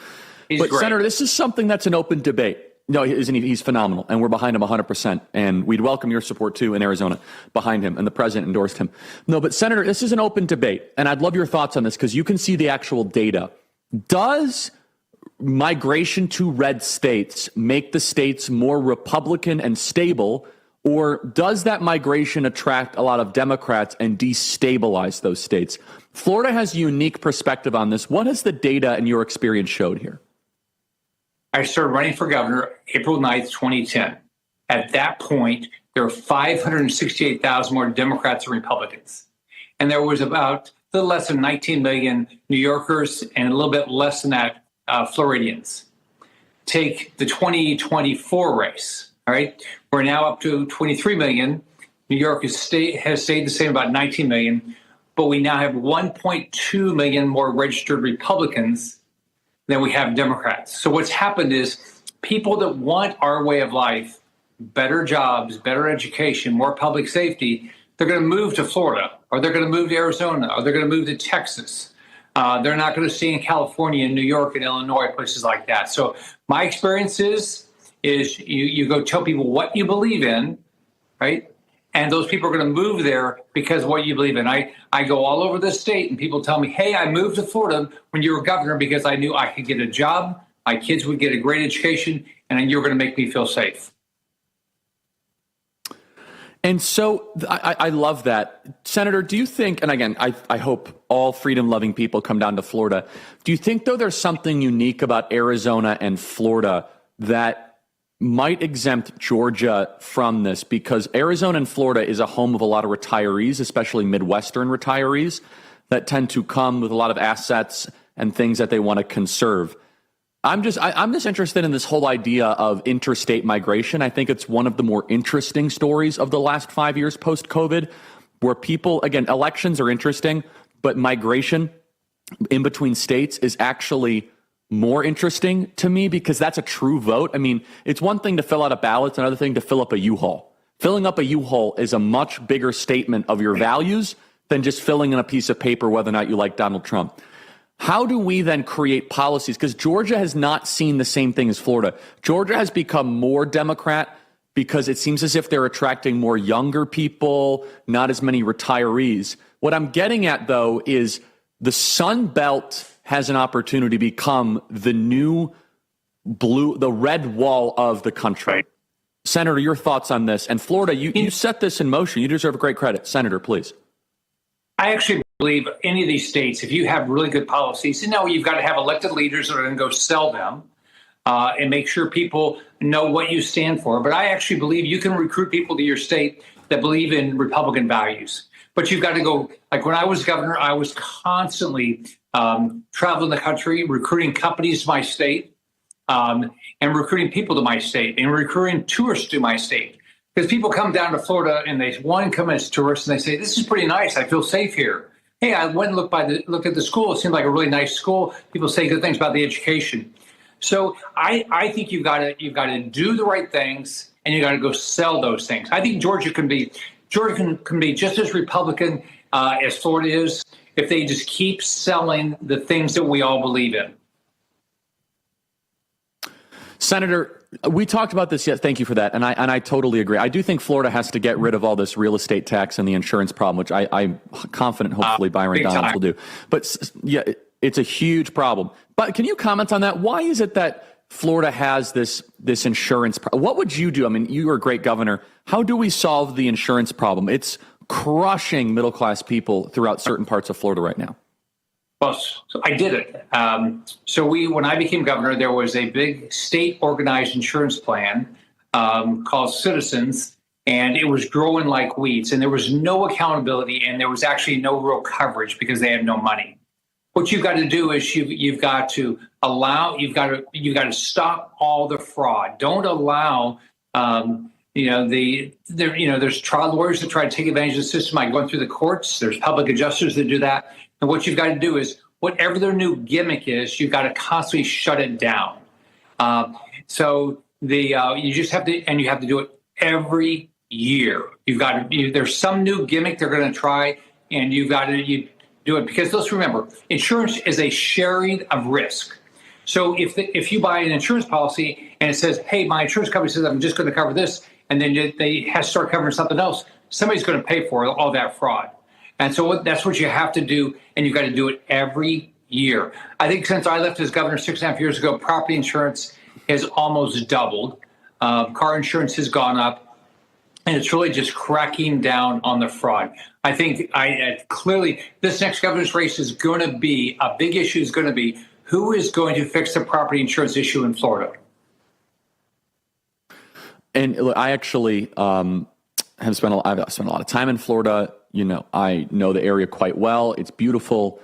He's but, great. Senator, this is something that's an open debate. No, isn't he? He's phenomenal, and we're behind him 100%. And we'd welcome your support, too, in Arizona, behind him, and the president endorsed him. No, but, Senator, this is an open debate, and I'd love your thoughts on this because you can see the actual data. Does migration to red states make the states more Republican and stable, or does that migration attract a lot of Democrats and destabilize those states? Florida has a unique perspective on this. What has the data and your experience showed here? I started running for governor April 9th, 2010. At that point, there were 568,000 more Democrats and Republicans. And there was about a little less than 19 million New Yorkers and a little bit less than that Floridians. Take the 2024 race. All right, we're now up to 23 million. New York has stayed the same, about 19 million, but we now have 1.2 million more registered Republicans than we have Democrats. So what's happened is people that want our way of life, better jobs, better education, more public safety, they're going to move to Florida, or they're going to move to Arizona, or they're going to move to Texas. They're not going to stay in California and New York and Illinois, places like that. So my experience is you go tell people what you believe in, right? And those people are going to move there because of what you believe in. I go all over the state and people tell me, hey, I moved to Florida when you were governor because I knew I could get a job, my kids would get a great education, and you're going to make me feel safe. And so I love that. Senator, do you think, and again, I hope all freedom-loving people come down to Florida. Do you think, though, there's something unique about Arizona and Florida that might exempt Georgia from this? Because Arizona and Florida is a home of a lot of retirees, especially Midwestern retirees, that tend to come with a lot of assets and things that they want to conserve. I'm just interested in this whole idea of interstate migration. I think it's one of the more interesting stories of the last 5 years post-COVID, where people, again, elections are interesting, but migration in between states is actually more interesting to me because that's a true vote. I mean, it's one thing to fill out a ballot, it's another thing to fill up a U-Haul. Filling up a U-Haul is a much bigger statement of your values than just filling in a piece of paper whether or not you like Donald Trump. How do we then create policies? Because Georgia has not seen the same thing as Florida. Georgia has become more Democrat because it seems as if they're attracting more younger people, not as many retirees. What I'm getting at, though, is the Sun Belt has an opportunity to become the new the red wall of the country. Right. Senator, your thoughts on this? And Florida, you set this in motion. You deserve great credit. Senator, please. I actually believe any of these states, if you have really good policies, and now you've got to have elected leaders that are going to go sell them and make sure people know what you stand for. But I actually believe you can recruit people to your state that believe in Republican values. But you've got to go, like when I was governor, I was constantly traveling the country, recruiting companies to my state. and recruiting people to my state and recruiting tourists to my state. Because people come down to Florida and they come as tourists and they say, "This is pretty nice. I feel safe here. Hey, I went and looked at the school. It seemed like a really nice school. People say good things about the education." So I think you've got to do the right things, and you got to go sell those things. I think Georgia can be just as Republican as Florida is if they just keep selling the things that we all believe in. Senator, we talked about this yet. Thank you for that. And I totally agree. I do think Florida has to get rid of all this real estate tax and the insurance problem, which I'm confident hopefully Byron Donalds will do. But yeah, it's a huge problem. But can you comment on that? Why is it that Florida has this insurance problem? What would you do? I mean, you were a great governor. How do we solve the insurance problem? It's crushing middle-class people throughout certain parts of Florida right now. Well, so I did it. When I became governor, there was a big state organized insurance plan called Citizens, and it was growing like weeds, and there was no accountability, and there was actually no real coverage because they had no money. What you've got to do is you've got to stop all the fraud. Don't allow there's trial lawyers that try to take advantage of the system by going through the courts. There's public adjusters that do that. And what you've got to do is whatever their new gimmick is, you've got to constantly shut it down. You just have to, and you have to do it every year. There's some new gimmick they're going to try, and you've got to do it because let's remember, insurance is a sharing of risk. So if you buy an insurance policy and it says, "Hey, my insurance company says I'm just going to cover this," and then they have to start covering something else, somebody's going to pay for all that fraud. And so that's what you have to do, and you've got to do it every year. I think since I left as governor 6.5 years ago, property insurance has almost doubled. Car insurance has gone up, and it's really just cracking down on the fraud. I think clearly this next governor's race is going to be, a big issue is going to be, who is going to fix the property insurance issue in Florida? And look, I actually I've spent a lot of time in Florida. I know the area quite well. It's beautiful.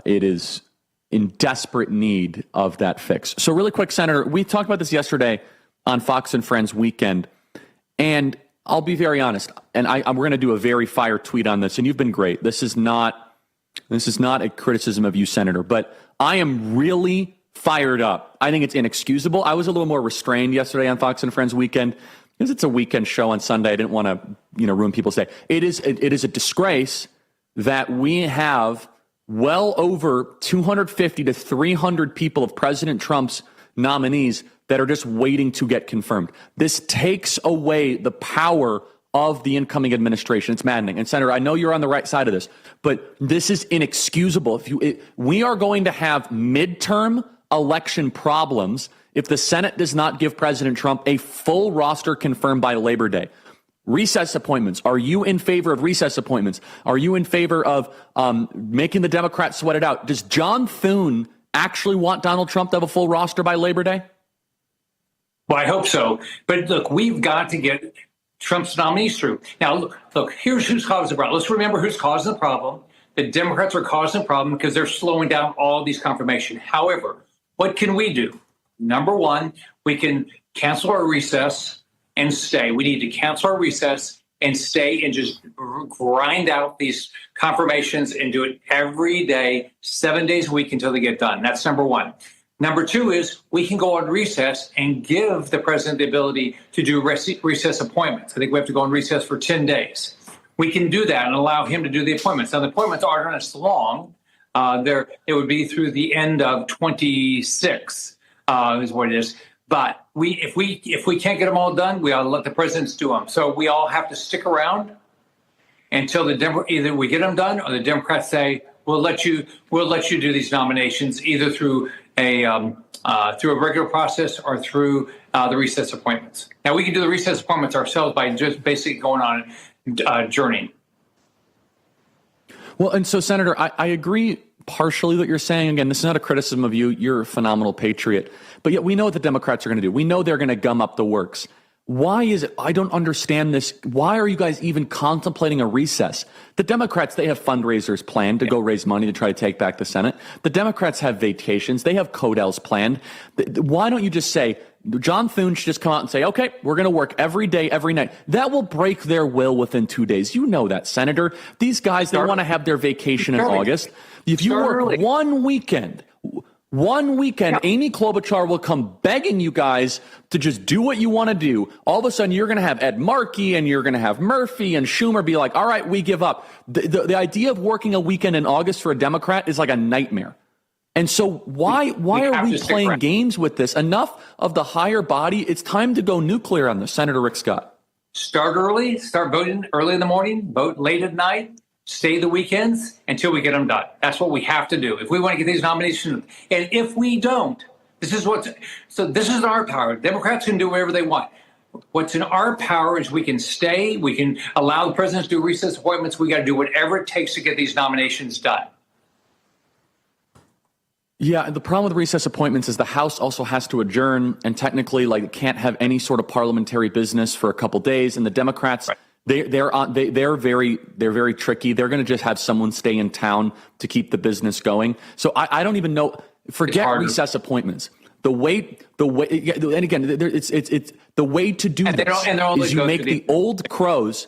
It is in desperate need of that fix. So really quick, Senator, we talked about this yesterday on Fox and Friends Weekend, and I'll be very honest, and we're going to do a very fire tweet on this, and you've been great. This is not a criticism of you, Senator, but I am really fired up. I think it's inexcusable. I was a little more restrained yesterday on Fox and Friends Weekend because it's a weekend show on Sunday. I didn't want to, ruin people's day. It is a disgrace that we have well over 250 to 300 people of President Trump's nominees that are just waiting to get confirmed. This takes away the power of the incoming administration. It's maddening. And Senator, I know you're on the right side of this, but this is inexcusable. We are going to have midterm election problems if the Senate does not give President Trump a full roster confirmed by Labor Day. Recess appointments. Are you in favor of recess appointments? Are you in favor of making the Democrats sweat it out? Does John Thune actually want Donald Trump to have a full roster by Labor Day? Well, I hope so. But look, we've got to get Trump's nominees through. Now, look, here's who's causing the problem. Let's remember who's causing the problem. The Democrats are causing the problem because they're slowing down all these confirmations. However, what can we do? Number one, we can cancel our recess and stay. We need to cancel our recess and stay and just grind out these confirmations and do it every day, 7 days a week until they get done. That's number one. Number two is we can go on recess and give the president the ability to do recess appointments. I think we have to go on recess for 10 days. We can do that and allow him to do the appointments. Now, the appointments aren't as long. It would be through the end of 26 is what it is. But if we can't get them all done, we ought to let the presidents do them. So we all have to stick around until either we get them done or the Democrats say we'll let you do these nominations either through a regular process or through the recess appointments. Now we can do the recess appointments ourselves by just basically going on a journey. Well, and so Senator, I agree partially what you're saying. Again, this is not a criticism of you. You're a phenomenal patriot. But yet we know what the Democrats are going to do. We know they're going to gum up the works. Why is it? I don't understand this. Why are you guys even contemplating a recess? The Democrats, they have fundraisers planned to go raise money to try to take back the Senate. The Democrats have vacations. They have Codels planned. Why don't you just say, John Thune should just come out and say, okay, we're going to work every day, every night. That will break their will within 2 days. You know that, Senator. These guys, they want to have their vacation in August. If you work one weekend, Amy Klobuchar will come begging you guys to just do what you want to do. All of a sudden, you're going to have Ed Markey and you're going to have Murphy and Schumer be like, all right, we give up. The idea of working a weekend in August for a Democrat is like a nightmare. And so why are we playing games with this? Enough of the higher body. It's time to go nuclear on this, Senator Rick Scott. Start early, start voting early in the morning, vote late at night. Stay the weekends until we get them done. That's what we have to do if we want to get these nominations. And if we don't, this is our power. Democrats can do whatever they want. What's in our power is we can stay. We can allow the president to do recess appointments. We got to do whatever it takes to get these nominations done. Yeah, the problem with recess appointments is the House also has to adjourn and technically it can't have any sort of parliamentary business for a couple days. And the Democrats. Right. They're very tricky. They're going to just have someone stay in town to keep the business going. So I don't even know. Forget recess appointments. The way, and again, it's the way to do this is you make the old crows.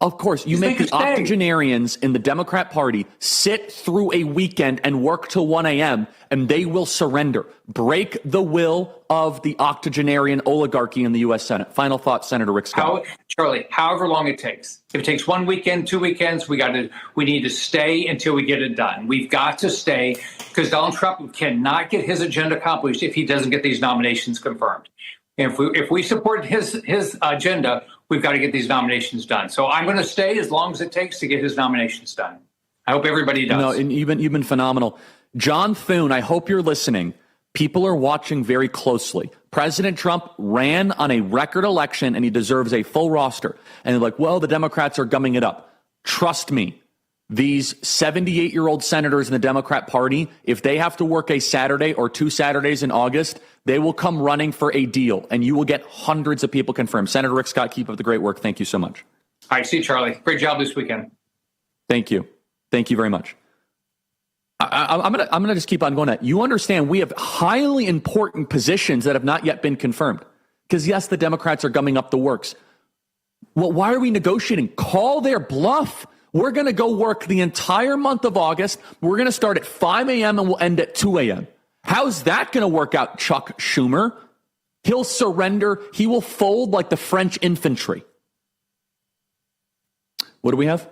Of course, you make the octogenarians in the Democrat Party sit through a weekend and work till 1 a.m. and they will surrender. Break the will of the octogenarian oligarchy in the U.S. Senate. Final thought, Senator Rick Scott. Charlie, however long it takes. If it takes 1 weekend, 2 weekends, we need to stay until we get it done. We've got to stay because Donald Trump cannot get his agenda accomplished if he doesn't get these nominations confirmed. And if we support his agenda, we've got to get these nominations done. So I'm going to stay as long as it takes to get his nominations done. I hope everybody does. No, and you've been phenomenal. John Thune, I hope you're listening. People are watching very closely. President Trump ran on a record election, and he deserves a full roster. And they're like, well, the Democrats are gumming it up. Trust me, these 78-year-old senators in the Democrat Party, if they have to work a Saturday or 2 Saturdays in August, they will come running for a deal, and you will get hundreds of people confirmed. Senator Rick Scott, keep up the great work. Thank you so much. All right, see you, Charlie. Great job this weekend. Thank you. Thank you very much. I'm gonna just keep on going. You understand we have highly important positions that have not yet been confirmed. Because yes, the Democrats are gumming up the works. Well, why are we negotiating? Call their bluff. We're going to go work the entire month of August. We're going to start at 5 a.m. and we'll end at 2 a.m. How's that going to work out, Chuck Schumer? He'll surrender. He will fold like the French infantry. What do we have?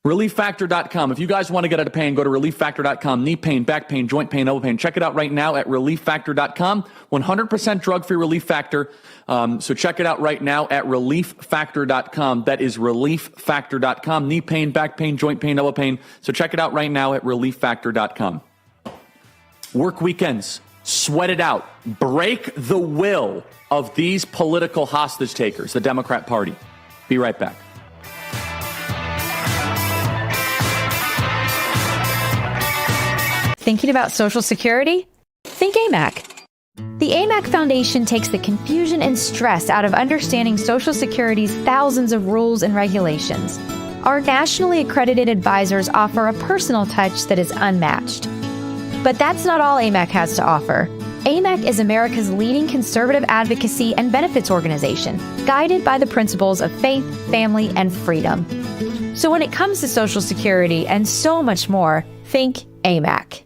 ReliefFactor.com. If you guys want to get out of pain, go to ReliefFactor.com. Knee pain, back pain, joint pain, elbow pain. Check it out right now at ReliefFactor.com. 100% drug-free Relief Factor. So check it out right now at ReliefFactor.com. That is ReliefFactor.com. Knee pain, back pain, joint pain, elbow pain. So check it out right now at ReliefFactor.com. Work weekends. Sweat it out. Break the will of these political hostage takers, the Democrat Party. Be right back. Thinking about Social Security? Think AMAC. The AMAC Foundation takes the confusion and stress out of understanding Social Security's thousands of rules and regulations. Our nationally accredited advisors offer a personal touch that is unmatched. But that's not all AMAC has to offer. AMAC is America's leading conservative advocacy and benefits organization, guided by the principles of faith, family, and freedom. So when it comes to Social Security and so much more, think AMAC.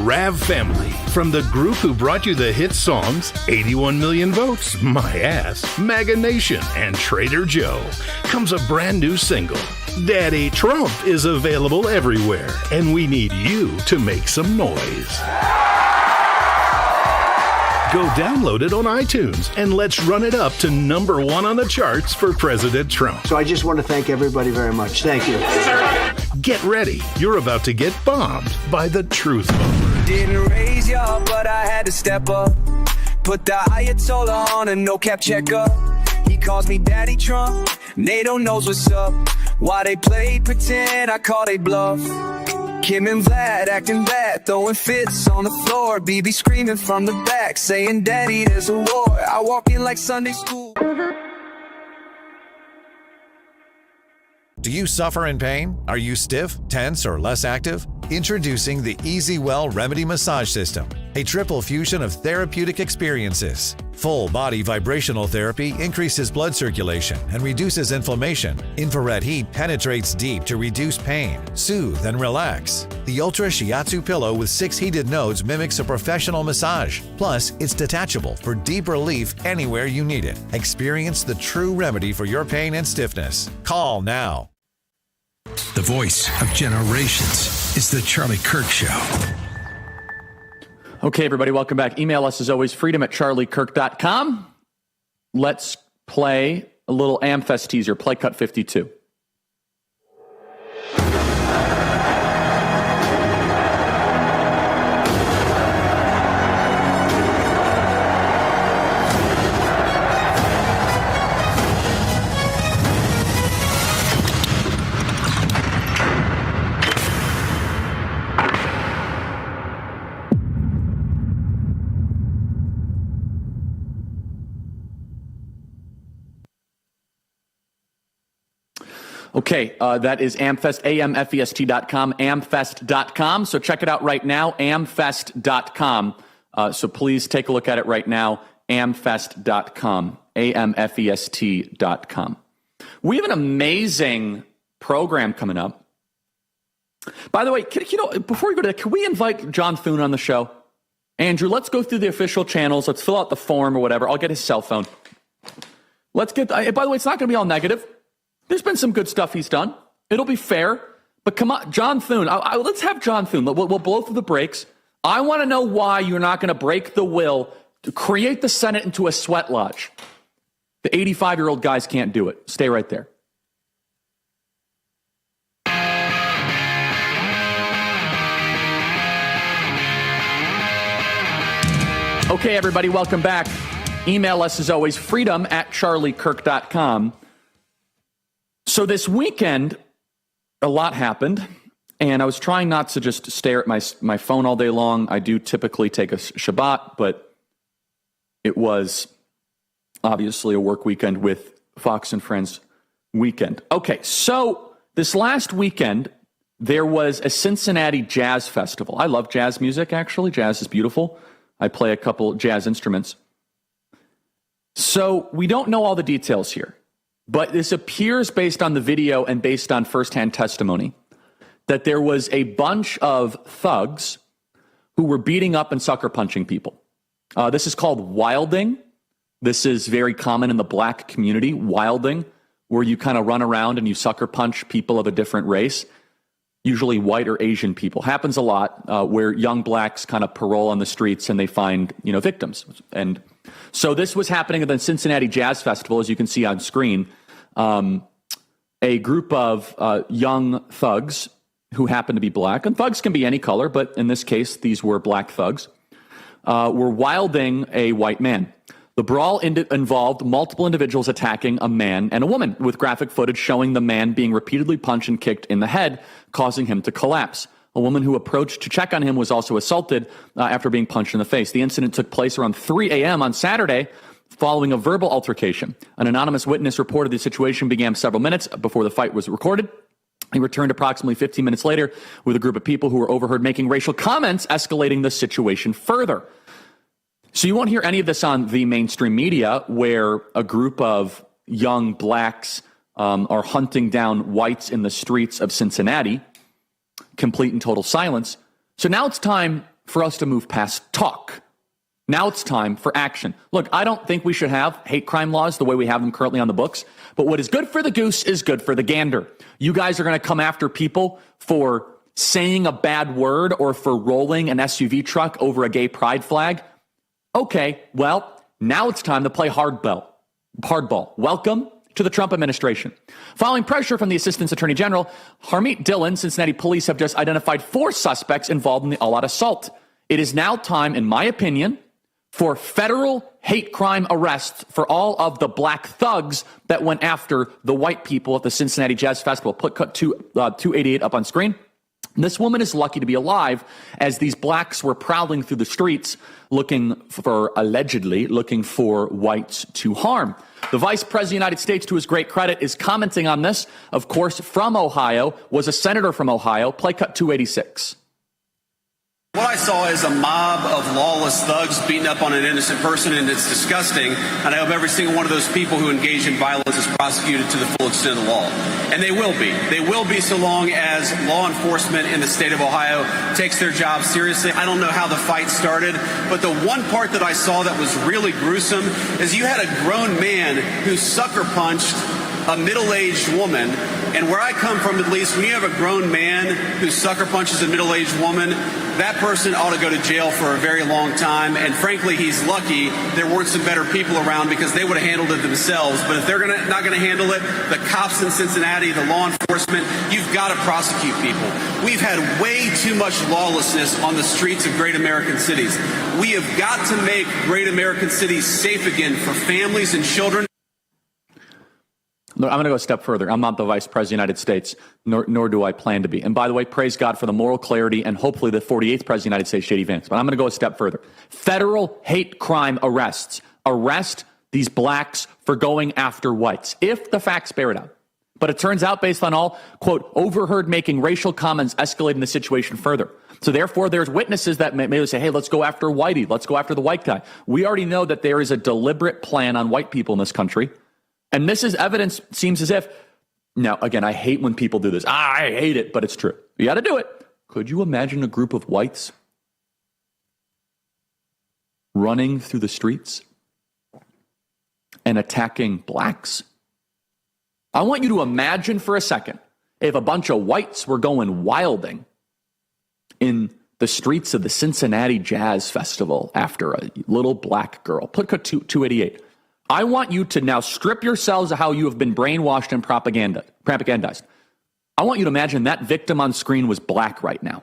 Rav Family, from the group who brought you the hit songs 81 Million Votes, My Ass, MAGA Nation, and Trader Joe, comes a brand new single. Daddy Trump is available everywhere, and we need you to make some noise. Go download it on iTunes, and let's run it up to #1 on the charts for President Trump. So I just want to thank everybody very much. Thank you. Get ready. You're about to get bombed by the truth bomber. Didn't raise y'all, but I had to step up. Put the Ayatollah on a no-cap checker. He calls me Daddy Trump. NATO knows what's up. Why they played pretend, I call they bluff. Kim and Vlad acting bad, throwing fits on the floor. BB screaming from the back, saying, Daddy, there's a war. I walk in like Sunday school. Do you suffer in pain? Are you stiff, tense, or less active? Introducing the EasyWell Remedy Massage System, a triple fusion of therapeutic experiences. Full body vibrational therapy increases blood circulation and reduces inflammation. Infrared heat penetrates deep to reduce pain, soothe, and relax. The Ultra Shiatsu pillow with 6 heated nodes mimics a professional massage. Plus, it's detachable for deep relief anywhere you need it. Experience the true remedy for your pain and stiffness. Call now. The voice of generations is the Charlie Kirk Show. Okay, everybody, welcome back. Email us as always, freedom@charliekirk.com. Let's play a little Amfest teaser, play cut 52. Okay, that is Amfest, amfest.com, amfest.com. So check it out right now, amfest.com. So please take a look at it right now, amfest.com, amfest.com. We have an amazing program coming up. By the way, before we go to that, can we invite John Thune on the show? Andrew, let's go through the official channels. Let's fill out the form or whatever. I'll get his cell phone. Let's get, by the way, it's not going to be all negative. There's been some good stuff he's done. It'll be fair. But come on, John Thune. Let's have John Thune. We'll blow through the brakes. I want to know why you're not going to break the will to create the Senate into a sweat lodge. The 85-year-old guys can't do it. Stay right there. Okay, everybody, welcome back. Email us as always, freedom@charliekirk.com. So this weekend, a lot happened, and I was trying not to just stare at my phone all day long. I do typically take a Shabbat, but it was obviously a work weekend with Fox and Friends weekend. Okay, so this last weekend, there was a Cincinnati Jazz Festival. I love jazz music, actually. Jazz is beautiful. I play a couple jazz instruments. So we don't know all the details here. But this appears, based on the video and based on firsthand testimony, that there was a bunch of thugs who were beating up and sucker punching people. This is called wilding. This is very common in the black community, wilding, where you kind of run around and you sucker punch people of a different race, usually white or Asian people. Happens a lot where young blacks kind of parole on the streets and they find, victims. And so this was happening at the Cincinnati Jazz Festival, as you can see on screen. A group of young thugs who happen to be black, and thugs can be any color, but in this case, these were black thugs, were wilding a white man. The brawl involved multiple individuals attacking a man and a woman, with graphic footage showing the man being repeatedly punched and kicked in the head, causing him to collapse. A woman who approached to check on him was also assaulted after being punched in the face. The incident took place around 3 a.m. on Saturday, following a verbal altercation. An anonymous witness reported the situation began several minutes before the fight was recorded. He returned approximately 15 minutes later with a group of people who were overheard making racial comments, escalating the situation further. So you won't hear any of this on the mainstream media, where a group of young blacks are hunting down whites in the streets of Cincinnati. Complete and total silence. So now it's time for us to move past talk. Now it's time for action. Look, I don't think we should have hate crime laws the way we have them currently on the books, but what is good for the goose is good for the gander. You guys are going to come after people for saying a bad word or for rolling an SUV truck over a gay pride flag. Okay, well, now it's time to play hardball. Welcome to the Trump administration. Following pressure from the Assistant Attorney General, Harmeet Dillon, Cincinnati police have just identified 4 suspects involved in the all-out assault. It is now time, in my opinion, for federal hate crime arrests for all of the black thugs that went after the white people at the Cincinnati Jazz Festival. Put cut 288 up on screen. This woman is lucky to be alive as these blacks were prowling through the streets allegedly looking for whites to harm. The Vice President of the United States, to his great credit, is commenting on this. Of course, from Ohio, was a senator from Ohio. Play cut 286. What I saw is a mob of lawless thugs beating up on an innocent person, and it's disgusting. And I hope every single one of those people who engage in violence is prosecuted to the full extent of the law. And they will be. They will be so long as law enforcement in the state of Ohio takes their job seriously. I don't know how the fight started, but the one part that I saw that was really gruesome is you had a grown man who sucker punched a middle-aged woman. And where I come from, at least, when you have a grown man who sucker punches a middle-aged woman, that person ought to go to jail for a very long time. And frankly, he's lucky there weren't some better people around, because they would have handled it themselves. But if they're not going to handle it, the cops in Cincinnati, the law enforcement, you've got to prosecute people. We've had way too much lawlessness on the streets of great American cities. We have got to make great American cities safe again for families and children. I'm going to go a step further. I'm not the Vice President of the United States, nor do I plan to be. And by the way, praise God for the moral clarity and hopefully the 48th President of the United States, J.D. Vance. But I'm going to go a step further. Federal hate crime arrests. Arrest these blacks for going after whites, if the facts bear it out. But it turns out, based on all, quote, overheard making racial comments escalating the situation further. So therefore, there's witnesses that may say, hey, let's go after Whitey. Let's go after the white guy. We already know that there is a deliberate plan on white people in this country. And this is evidence, seems as if, now, again, I hate when people do this. I hate it, but it's true. You got to do it. Could you imagine a group of whites running through the streets and attacking blacks? I want you to imagine for a second if a bunch of whites were going wilding in the streets of the Cincinnati Jazz Festival after a little black girl. Put 288. I want you to now strip yourselves of how you have been brainwashed and propagandized. I want you to imagine that victim on screen was black right now.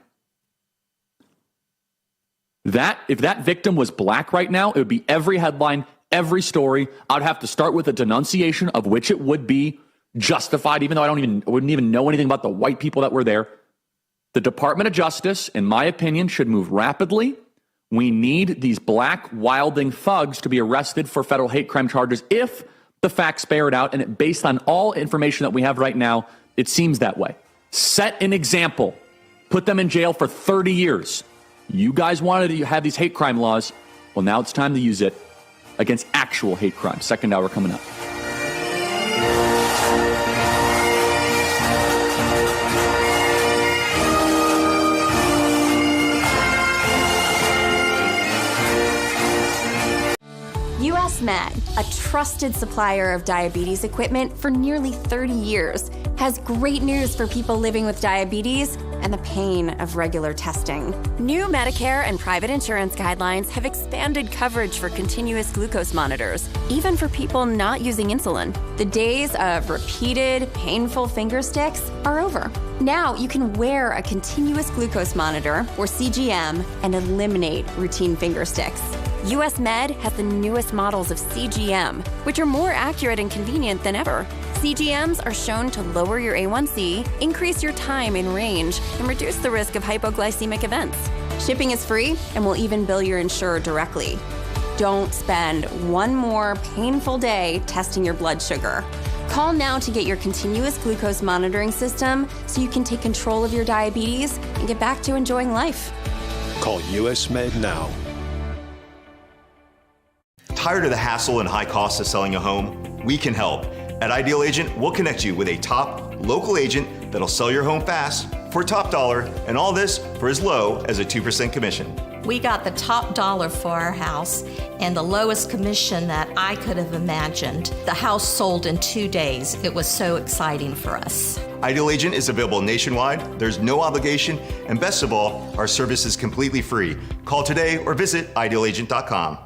If that victim was black right now, it would be every headline, every story. I'd have to start with a denunciation of which it would be justified, even though I wouldn't even know anything about the white people that were there. The Department of Justice, in my opinion, should move rapidly. We need these black wilding thugs to be arrested for federal hate crime charges if the facts bear it out. And based on all information that we have right now, it seems that way. Set an example. Put them in jail for 30 years. You guys wanted to have these hate crime laws. Well, now it's time to use it against actual hate crime. Second hour coming up. US Med, a trusted supplier of diabetes equipment for nearly 30 years, has great news for people living with diabetes and the pain of regular testing. New Medicare and private insurance guidelines have expanded coverage for continuous glucose monitors, even for people not using insulin. The days of repeated, painful finger sticks are over. Now you can wear a continuous glucose monitor, or CGM, and eliminate routine finger sticks. US Med has the newest models of CGM, which are more accurate and convenient than ever. CGMs are shown to lower your A1C, increase your time in range, and reduce the risk of hypoglycemic events. Shipping is free, and will even bill your insurer directly. Don't spend one more painful day testing your blood sugar. Call now to get your continuous glucose monitoring system so you can take control of your diabetes and get back to enjoying life. Call US Med now. Tired of the hassle and high costs of selling a home? We can help. At Ideal Agent, we'll connect you with a top local agent that'll sell your home fast for top dollar, and all this for as low as a 2% commission. We got the top dollar for our house and the lowest commission that I could have imagined. The house sold in 2 days. It was so exciting for us. Ideal Agent is available nationwide, there's no obligation, and best of all, our service is completely free. Call today or visit idealagent.com.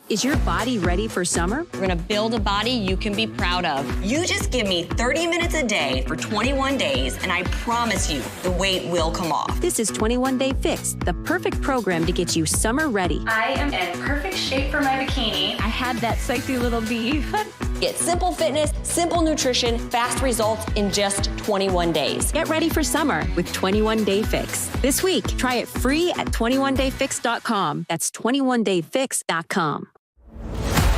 Is your body ready for summer? We're gonna build a body you can be proud of. You just give me 30 minutes a day for 21 days, and I promise you, the weight will come off. This is 21 Day Fix, the perfect program to get you summer ready. I am in perfect shape for my bikini. I had that sexy little V, but Get simple fitness, simple nutrition, fast results in just 21 days. Get ready for summer with 21 Day Fix. This week, try it free at 21dayfix.com. That's 21dayfix.com.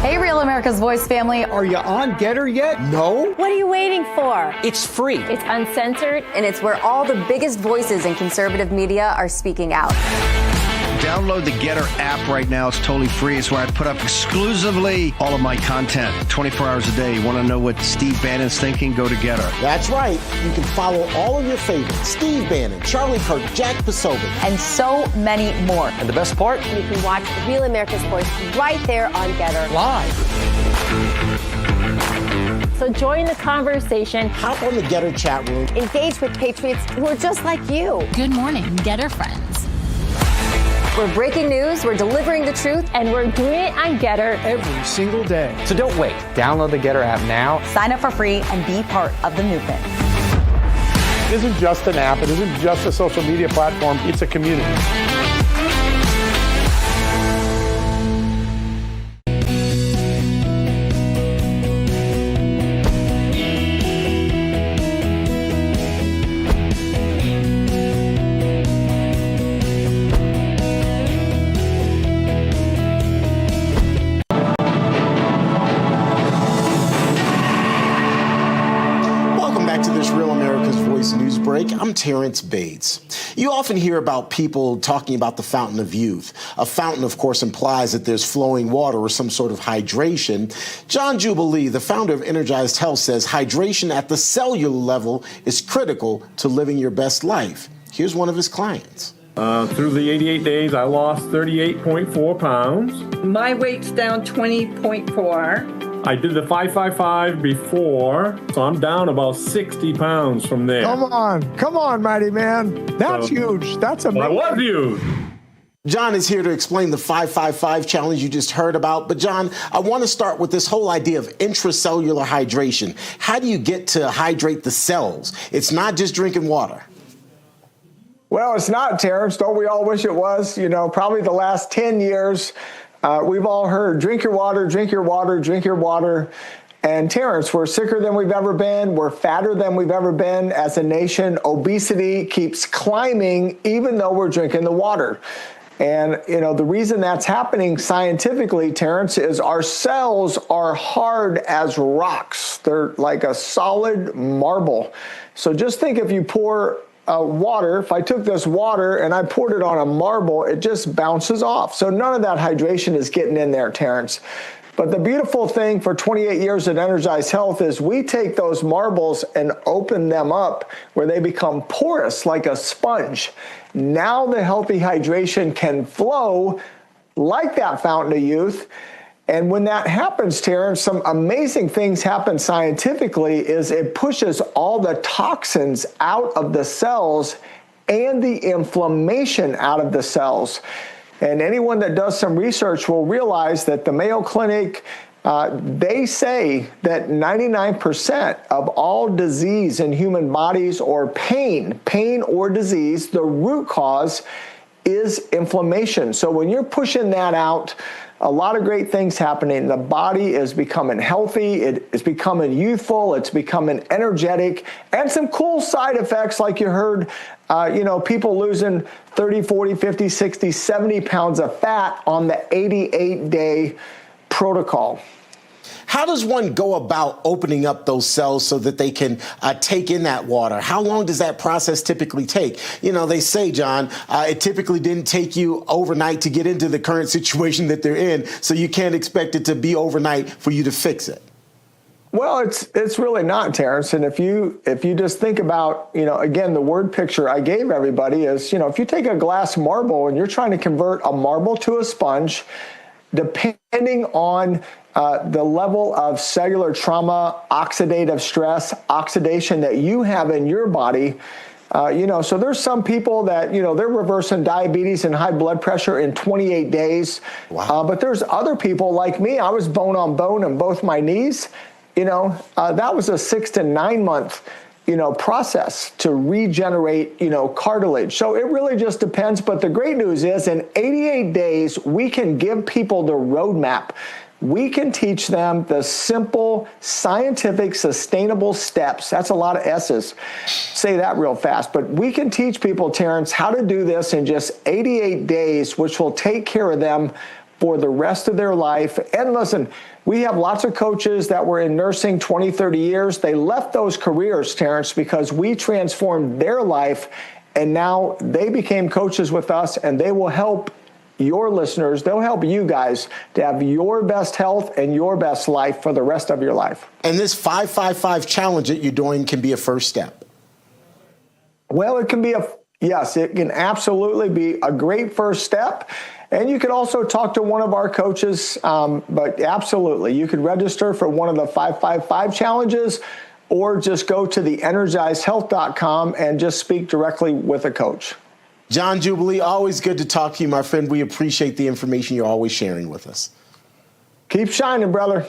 Hey, Real America's Voice family. Are you on Getter yet? No? What are you waiting for? It's free. It's uncensored, and it's where all the biggest voices in conservative media are speaking out. Download the Getter app right now. It's totally free. It's where I put up exclusively all of my content 24 hours a day. You want to know what Steve Bannon's thinking? Go to Getter. That's right. You can follow all of your favorites. Steve Bannon, Charlie Kirk, Jack Posobiec, And so many more. And the best part? You can watch Real America's Voice right there on Getter. Live. So join the conversation. Hop on the Getter chat room. Engage with patriots who are just like you. Good morning, Getter friends. We're breaking news, we're delivering the truth, and we're doing it on Getter every single day. So don't wait. Download the Getter app now. Sign up for free and be part of the movement. It isn't just an app. It isn't just a social media platform. It's a community. I'm Terrence Bates. You often hear about people talking about the fountain of youth. A fountain, of course, implies that there's flowing water or some sort of hydration. John Jubilee, the founder of Energized Health, says hydration at the cellular level is critical to living your best life. Here's one of his clients. Through the 88 days, I lost 38.4 pounds. My weight's down 20.4. I did the 555 before, so I'm down about 60 pounds from there. Come on, mighty man. That's huge. That's amazing. I was huge. John is here to explain the 555 challenge you just heard about. But John, I want to start with this whole idea of intracellular hydration. How do you get to hydrate the cells? It's not just drinking water. Well, it's not, Terrence. Don't we all wish it was? You know, probably the last 10 years, we've all heard, drink your water, drink your water, drink your water. And Terrence, we're sicker than we've ever been. We're fatter than we've ever been as a nation. Obesity keeps climbing even though we're drinking the water. And, you know, the reason that's happening scientifically, Terrence, is our cells are hard as rocks. They're like a solid marble. So just think if you pour water, if I took this water and I poured it on a marble, it just bounces off. So none of that hydration is getting in there, Terrence. But the beautiful thing for 28 years at Energized Health is we take those marbles and open them up where they become porous like a sponge. Now the healthy hydration can flow like that fountain of youth. And when that happens, Terrence, some amazing things happen scientifically is it pushes all the toxins out of the cells and the inflammation out of the cells. And anyone that does some research will realize that the Mayo Clinic, they say that 99% of all disease in human bodies or pain or disease, the root cause is inflammation. So when you're pushing that out, a lot of great things happening. The body is becoming healthy. It is becoming youthful. It's becoming energetic. And some cool side effects like you heard, people losing 30, 40, 50, 60, 70 pounds of fat on the 88-day protocol. How does one go about opening up those cells so that they can take in that water? How long does that process typically take? You know, they say, John, it typically didn't take you overnight to get into the current situation that they're in, so you can't expect it to be overnight for you to fix it. Well, it's really not, Terrence. And if you just think about, again, the word picture I gave everybody is, if you take a glass marble and you're trying to convert a marble to a sponge, depending on the level of cellular trauma, oxidative stress, oxidation that you have in your body, so there's some people that, they're reversing diabetes and high blood pressure in 28 days. Wow. But there's other people like me. I was bone on bone in both my knees. That was a 6 to 9 month, process to regenerate, cartilage. So it really just depends. But the great news is in 88 days, we can give people the roadmap. We can teach them the simple, scientific, sustainable steps. That's a lot of S's. Say that real fast. But we can teach people, Terrence, how to do this in just 88 days, which will take care of them for the rest of their life. And listen, we have lots of coaches that were in nursing 20, 30 years. They left those careers, Terrence, because we transformed their life, and now they became coaches with us, and they will help your listeners. They'll help you guys to have your best health and your best life for the rest of your life. And this 555 challenge that you're doing can be a first step. Well, it can be yes, it can absolutely be a great first step. And you could also talk to one of our coaches, but absolutely, you could register for one of the 555 challenges, or just go to theenergizedhealth.com and just speak directly with a coach. John Jubilee, always good to talk to you, my friend. We appreciate the information you're always sharing with us. Keep shining, brother.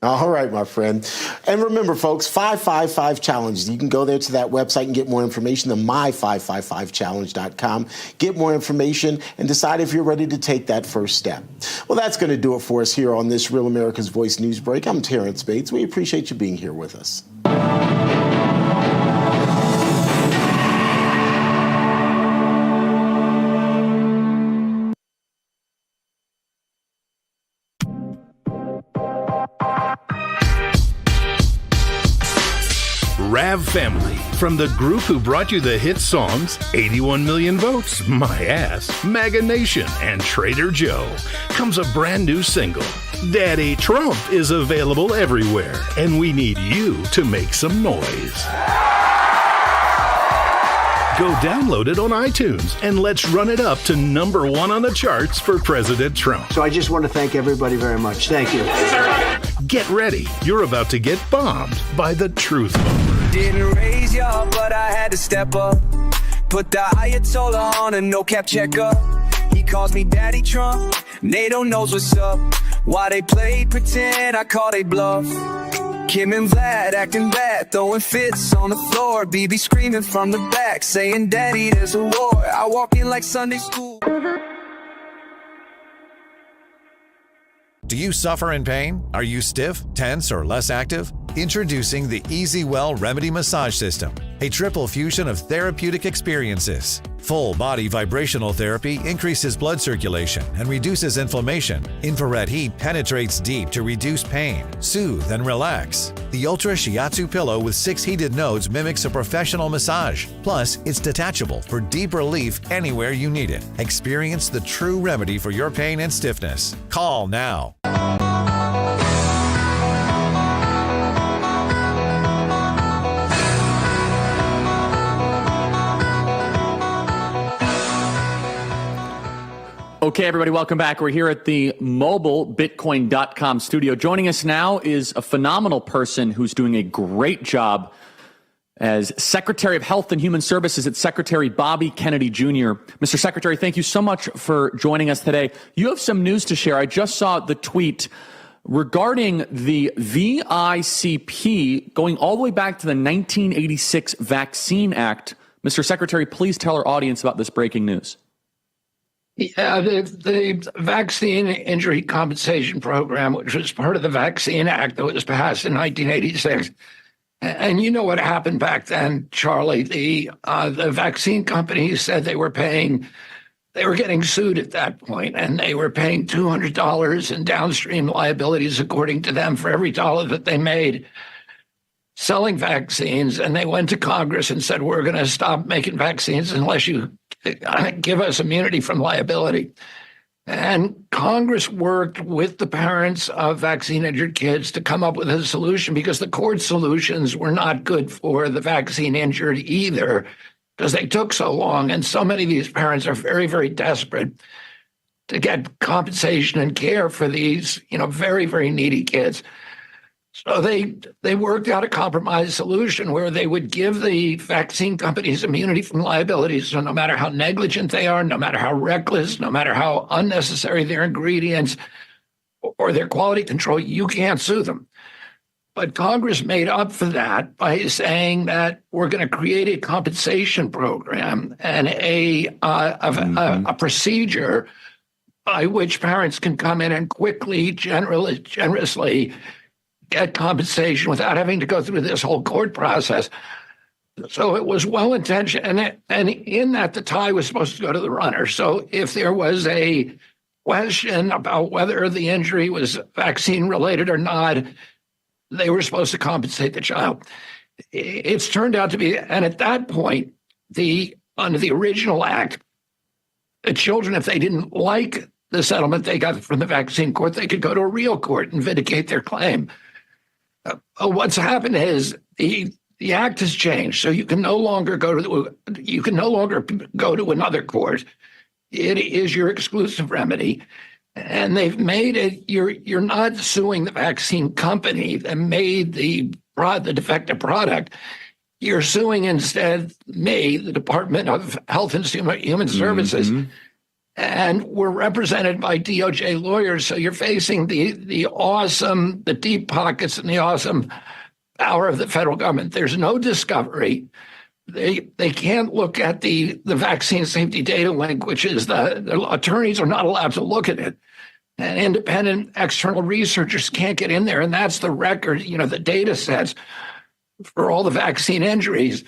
All right, my friend. And remember, folks, 555 challenges. You can go there to that website and get more information, the my555challenge.com. Get more information and decide if you're ready to take that first step. Well, that's going to do it for us here on this Real America's Voice News Break. I'm Terrence Bates. We appreciate you being here with us. Rav Family, from the group who brought you the hit songs 81 Million Votes, My Ass, MAGA Nation, and Trader Joe, comes a brand new single. Daddy Trump is available everywhere, and we need you to make some noise. Go download it on iTunes, and let's run it up to #1 on the charts for President Trump. So I just want to thank everybody very much. Thank you. Get ready. You're about to get bombed by the Truth Bomber. Didn't raise y'all, but I had to step up. Put the Ayatollah on a no-cap checkup. He calls me Daddy Trump. NATO knows what's up. Why they play pretend, I call they bluff. Kim and Vlad acting bad, throwing fits on the floor. BB screaming from the back, saying, Daddy, there's a war. I walk in like Sunday school. Do you suffer in pain? Are you stiff, tense, or less active? Introducing the Easy Well Remedy Massage System, a triple fusion of therapeutic experiences. Full body vibrational therapy increases blood circulation and reduces inflammation. Infrared heat penetrates deep to reduce pain, soothe, and relax. The Ultra Shiatsu pillow with 6 heated nodes mimics a professional massage. Plus, it's detachable for deep relief anywhere you need it. Experience the true remedy for your pain and stiffness. Call now. Okay, everybody, welcome back. We're here at the mobilebitcoin.com studio. Joining us now is a phenomenal person who's doing a great job as Secretary of Health and Human Services. It's Secretary Bobby Kennedy Jr. Mr. Secretary, thank you so much for joining us today. You have some news to share. I just saw the tweet regarding the VICP going all the way back to the 1986 Vaccine Act. Mr. Secretary, please tell our audience about this breaking news. Yeah, the Vaccine Injury Compensation Program, which was part of the Vaccine Act that was passed in 1986. And you know what happened back then, Charlie. The vaccine companies said they were getting sued at that point, and they were paying $200 in downstream liabilities, according to them, for every dollar that they made selling vaccines. And they went to Congress and said, we're going to stop making vaccines unless you give us immunity from liability. And Congress worked with the parents of vaccine-injured kids to come up with a solution, because the court solutions were not good for the vaccine-injured either, because they took so long. And so many of these parents are very, very desperate to get compensation and care for these, very, very needy kids. So they worked out a compromise solution where they would give the vaccine companies immunity from liability. So no matter how negligent they are, no matter how reckless, no matter how unnecessary their ingredients or their quality control, you can't sue them. But Congress made up for that by saying that we're going to create a compensation program and a procedure by which parents can come in and quickly, generously get compensation without having to go through this whole court process. So it was well-intentioned, and in that the tie was supposed to go to the runner. So if there was a question about whether the injury was vaccine-related or not, they were supposed to compensate the child. It's turned out to be, and at that point, under the original act, the children, if they didn't like the settlement they got from the vaccine court, they could go to a real court and vindicate their claim. What's happened is the act has changed, so you can no longer go to another court. It is your exclusive remedy, and they've made it. You're not suing the vaccine company that made the defective product. You're suing instead me, the Department of Health and Human Services, and we're represented by DOJ lawyers. So you're facing the deep pockets and the awesome power of the federal government. There's no discovery. They can't look at the vaccine safety data link, which is the attorneys are not allowed to look at it. And independent external researchers can't get in there. And that's the record, the data sets for all the vaccine injuries.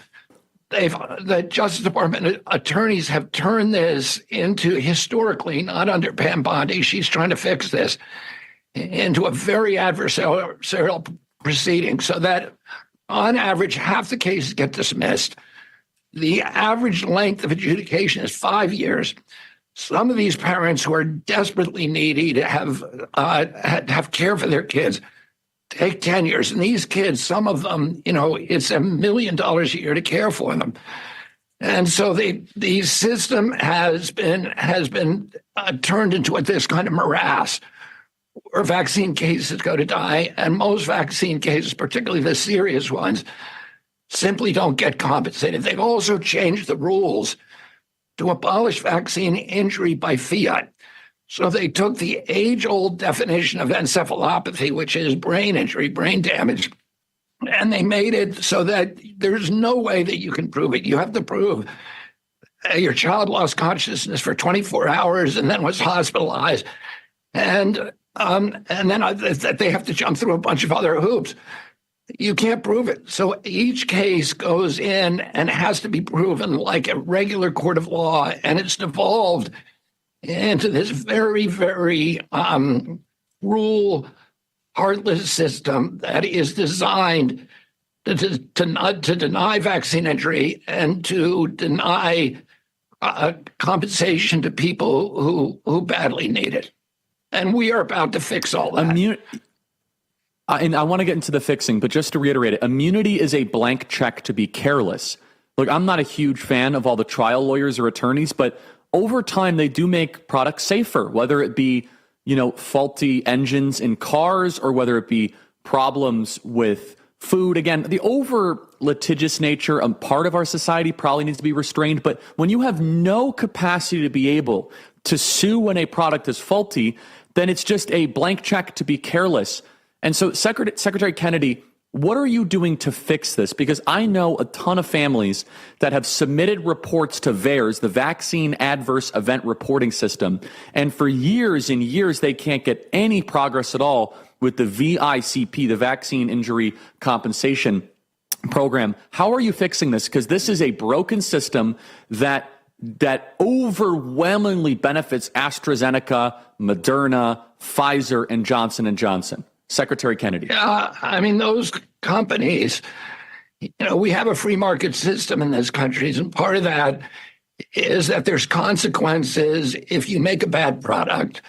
The Justice Department attorneys have turned this into, historically, not under Pam Bondi, she's trying to fix this, into a very adversarial proceeding, so that on average, half the cases get dismissed. The average length of adjudication is 5 years. Some of these parents who are desperately needy to have care for their kids take 10 years. And these kids, some of them, it's $1 million a year to care for them. And so the system has been turned into this kind of morass where vaccine cases go to die. And most vaccine cases, particularly the serious ones, simply don't get compensated. They've also changed the rules to abolish vaccine injury by fiat. So they took the age-old definition of encephalopathy, which is brain injury, brain damage, and they made it so that there's no way that you can prove it. You have to prove your child lost consciousness for 24 hours and then was hospitalized, and then that they have to jump through a bunch of other hoops. You can't prove it. So each case goes in and has to be proven like a regular court of law, and it's devolved into this very, very cruel, heartless system that is designed to deny vaccine injury and to deny compensation to people who badly need it. And we are about to fix all that. And I want to get into the fixing, but just to reiterate it, immunity is a blank check to be careless. Look, I'm not a huge fan of all the trial lawyers or attorneys, but over time, they do make products safer, whether it be, faulty engines in cars or whether it be problems with food. Again, the over litigious nature of part of our society probably needs to be restrained. But when you have no capacity to be able to sue when a product is faulty, then it's just a blank check to be careless. And so, Secretary Kennedy, what are you doing to fix this? Because I know a ton of families that have submitted reports to VAERS, the Vaccine Adverse Event Reporting System, and for years and years they can't get any progress at all with the VICP, the Vaccine Injury Compensation Program. How are you fixing this? Because this is a broken system that overwhelmingly benefits AstraZeneca, Moderna, Pfizer, and Johnson & Johnson. Secretary Kennedy. Yeah, I mean, those companies, we have a free market system in this country, and part of that is that there's consequences if you make a bad product.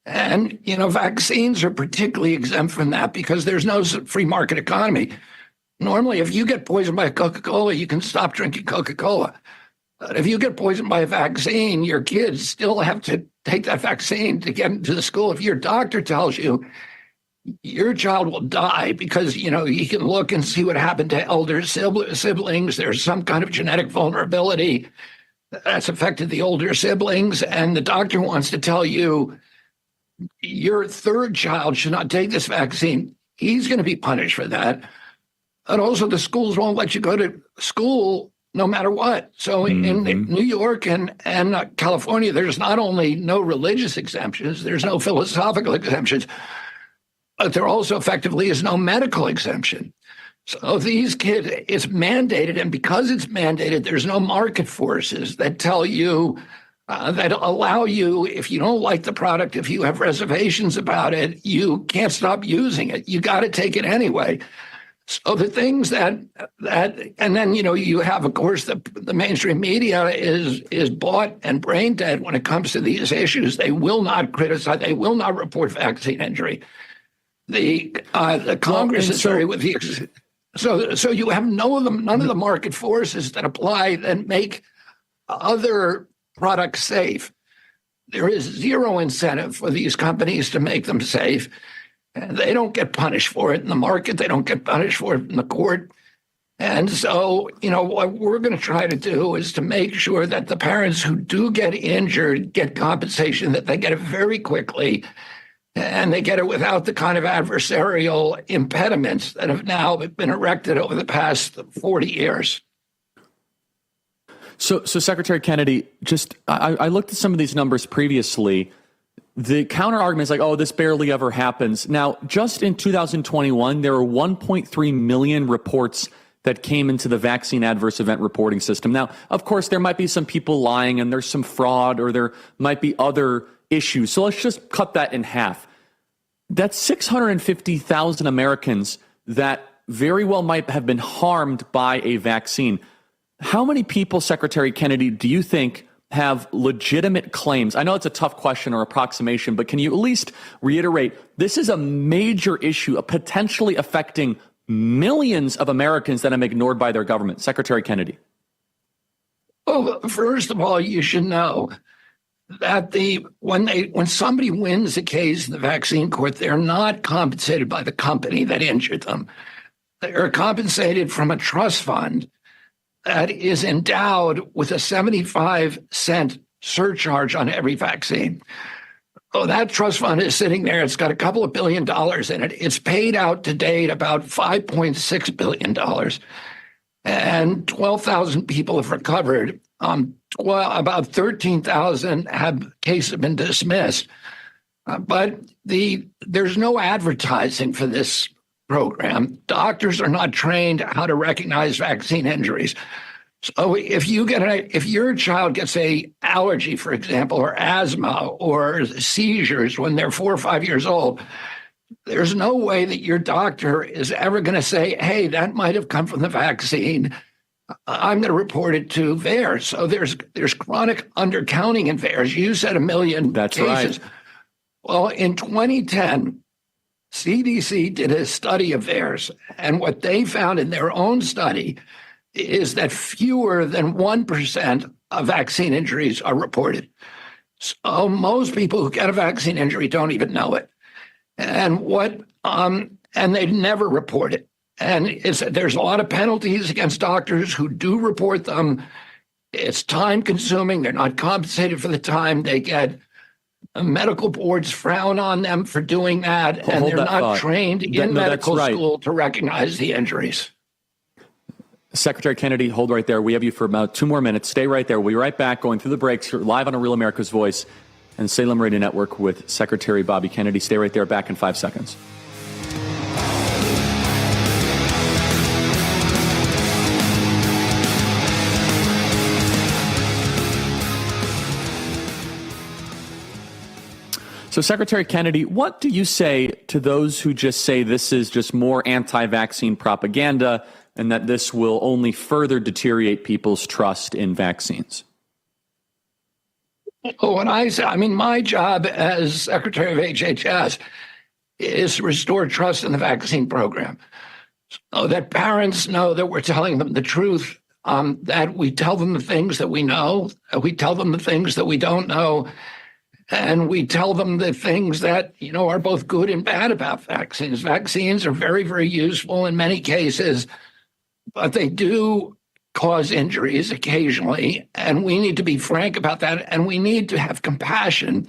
And, vaccines are particularly exempt from that because there's no free market economy. Normally, if you get poisoned by Coca-Cola, you can stop drinking Coca-Cola. But if you get poisoned by a vaccine, your kids still have to take that vaccine to get into the school. If your doctor tells you your child will die because, he can look and see what happened to elder siblings. There's some kind of genetic vulnerability that's affected the older siblings. And the doctor wants to tell you your third child should not take this vaccine. He's going to be punished for that. And also the schools won't let you go to school no matter what. So in New York and California, there's not only no religious exemptions, there's no philosophical exemptions, but there also effectively is no medical exemption. So these kids, it's mandated, and because it's mandated, there's no market forces that tell you, that allow you, if you don't like the product, if you have reservations about it, you can't stop using it. You got to take it anyway. So the things that, and then, you have, of course, the mainstream media is bought and brain dead when it comes to these issues. They will not criticize, they will not report vaccine injury. The Congress is very with the. So you have none of the market forces that apply that make other products safe. There is zero incentive for these companies to make them safe. And they don't get punished for it in the market. They don't get punished for it in the court. And so, what we're going to try to do is to make sure that the parents who do get injured get compensation, that they get it very quickly, and they get it without the kind of adversarial impediments that have now been erected over the past 40 years. So Secretary Kennedy, I looked at some of these numbers previously. The counter argument is like, oh, this barely ever happens. Now, just in 2021, there were 1.3 million reports that came into the vaccine adverse event reporting system. Now, of course, there might be some people lying and there's some fraud or there might be other issues. So let's just cut that in half. That's 650,000 Americans that very well might have been harmed by a vaccine. How many people, Secretary Kennedy, do you think have legitimate claims? I know it's a tough question or approximation, but can you at least reiterate, this is a major issue, potentially affecting millions of Americans that have been ignored by their government. Secretary Kennedy. Well, first of all, you should know that when somebody wins a case in the vaccine court, they're not compensated by the company that injured them. They're compensated from a trust fund that is endowed with a 75-cent surcharge on every vaccine. Oh, that trust fund is sitting there. It's got a couple of $2 billion in it. It's paid out to date about $5.6 billion. And 12,000 people have recovered. About 13,000 cases have been dismissed. But there's no advertising for this program. Doctors are not trained how to recognize vaccine injuries. So if your child gets a allergy, for example, or asthma or seizures when they're 4 or 5 years old, there's no way that your doctor is ever going to say, hey, that might have come from the vaccine. I'm going to report it to VAERS. So there's chronic undercounting in VAERS. You said 1 million That's cases. Right. Well, in 2010, CDC did a study of VAERS, and what they found in their own study is that fewer than 1% of vaccine injuries are reported. So most people who get a vaccine injury don't even know it. And they never report it. And there's a lot of penalties against doctors who do report them. It's time consuming. They're not compensated for the time they get. Medical boards frown on them for doing that, and they're not trained in medical school to recognize the injuries. Secretary Kennedy, hold right there. We have you for about 2 more minutes. Stay right there. We'll be right back, going through the breaks. You're live on A Real America's Voice and Salem Radio Network with Secretary Bobby Kennedy. Stay right there. Back in 5 seconds. So, Secretary Kennedy, what do you say to those who just say this is just more anti-vaccine propaganda and that this will only further deteriorate people's trust in vaccines? Oh, when I say, my job as Secretary of HHS is to restore trust in the vaccine program so that parents know that we're telling them the truth, that we tell them the things that we know, we tell them the things that we don't know, and we tell them the things that, are both good and bad about vaccines. Vaccines are very, very useful in many cases, but they do cause injuries occasionally, and we need to be frank about that, and we need to have compassion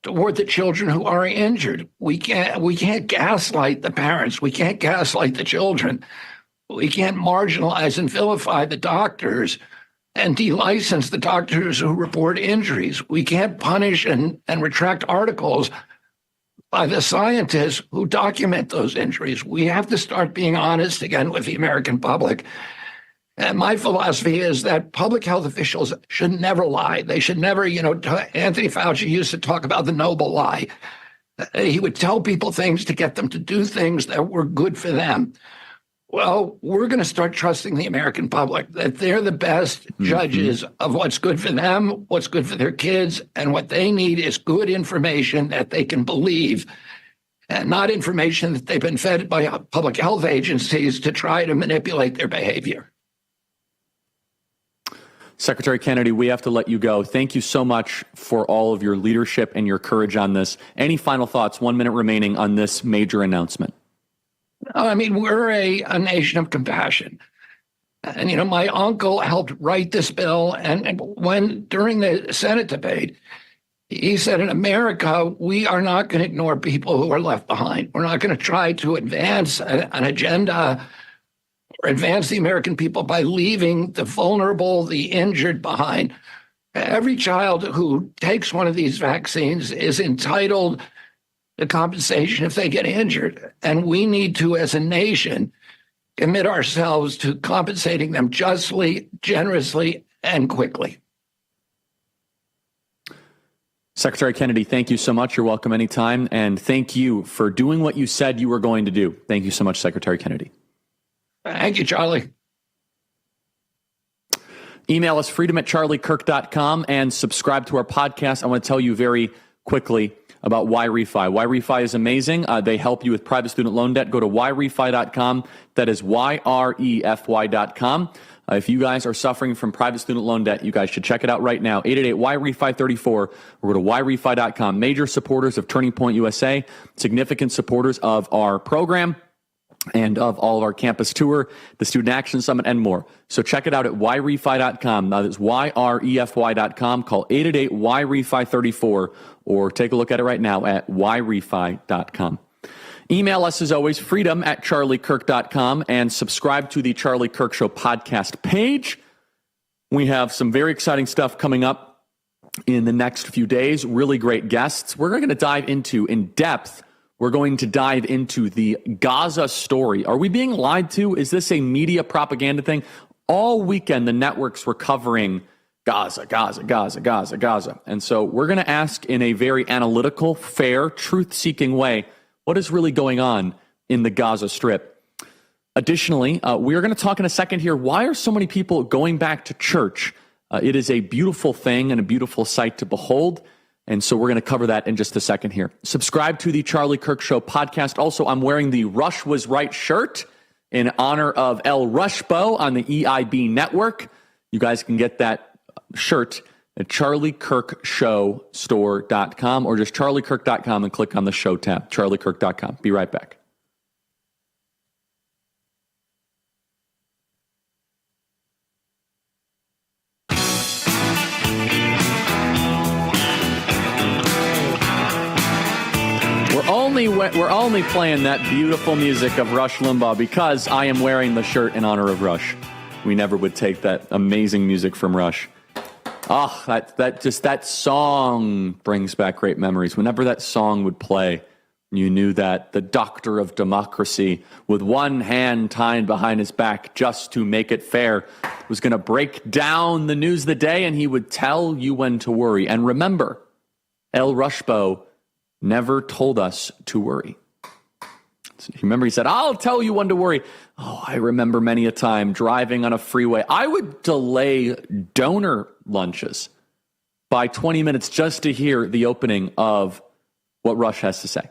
toward the children who are injured. We can't gaslight the parents. We can't gaslight the children. We can't marginalize and vilify the doctors and delicense the doctors who report injuries. We can't punish and retract articles by the scientists who document those injuries. We have to start being honest again with the American public. And my philosophy is that public health officials should never lie. They should never, Anthony Fauci used to talk about the noble lie. He would tell people things to get them to do things that were good for them. Well, we're going to start trusting the American public, that they're the best judges of what's good for them, what's good for their kids, and what they need is good information that they can believe, and not information that they've been fed by public health agencies to try to manipulate their behavior. Secretary Kennedy, we have to let you go. Thank you so much for all of your leadership and your courage on this. Any final thoughts, 1 minute remaining, on this major announcement? I mean, we're a nation of compassion. And, my uncle helped write this bill. And when during the Senate debate, he said, in America, we are not going to ignore people who are left behind. We're not going to try to advance an agenda or advance the American people by leaving the vulnerable, the injured behind. Every child who takes one of these vaccines is entitled to compensation if they get injured. And we need to, as a nation, commit ourselves to compensating them justly, generously, and quickly. Secretary Kennedy, thank you so much. You're welcome anytime. And thank you for doing what you said you were going to do. Thank you so much, Secretary Kennedy. Thank you, Charlie. Email us freedom@charliekirk.com and subscribe to our podcast. I want to tell you very quickly about YRefi. YRefi is amazing. They help you with private student loan debt. Go to YRefi.com. That is YREFY.com. If you guys are suffering from private student loan debt, you guys should check it out right now. 888-YREFI34 or go to YRefi.com. Major supporters of Turning Point USA, significant supporters of our program and of all of our campus tour, the Student Action Summit, and more. So check it out at YRefi.com. That's YREFY.com. Call 888-YREFI34 or take a look at it right now at YRefi.com. Email us, as always, freedom@charliekirk.com, and subscribe to the Charlie Kirk Show podcast page. We have some very exciting stuff coming up in the next few days. Really great guests. We're going to dive into, in depth, we're going to dive into the Gaza story. Are we being lied to? Is this a media propaganda thing? All weekend, the networks were covering Gaza, Gaza, Gaza, Gaza, Gaza. And so we're going to ask in a very analytical, fair, truth-seeking way, what is really going on in the Gaza Strip? Additionally, we're going to talk in a second here, why are so many people going back to church? It is a beautiful thing and a beautiful sight to behold. And so we're going to cover that in just a second here. Subscribe to the Charlie Kirk Show podcast. Also, I'm wearing the Rush Was Right shirt in honor of El Rushbo on the EIB network. You guys can get that shirt at charliekirkshowstore.com or just charliekirk.com and click on the show tab, charliekirk.com. Be right back. We're only playing that beautiful music of Rush Limbaugh because I am wearing the shirt in honor of Rush. We never would take that amazing music from Rush. Oh, that song brings back great memories. Whenever that song would play, you knew that the doctor of democracy, with one hand tied behind his back just to make it fair, was going to break down the news of the day, and he would tell you when to worry. And remember, El Rushbo never told us to worry. Remember, he said, I'll tell you when to worry. Oh, I remember many a time driving on a freeway. I would delay donor lunches by 20 minutes just to hear the opening of what Rush has to say.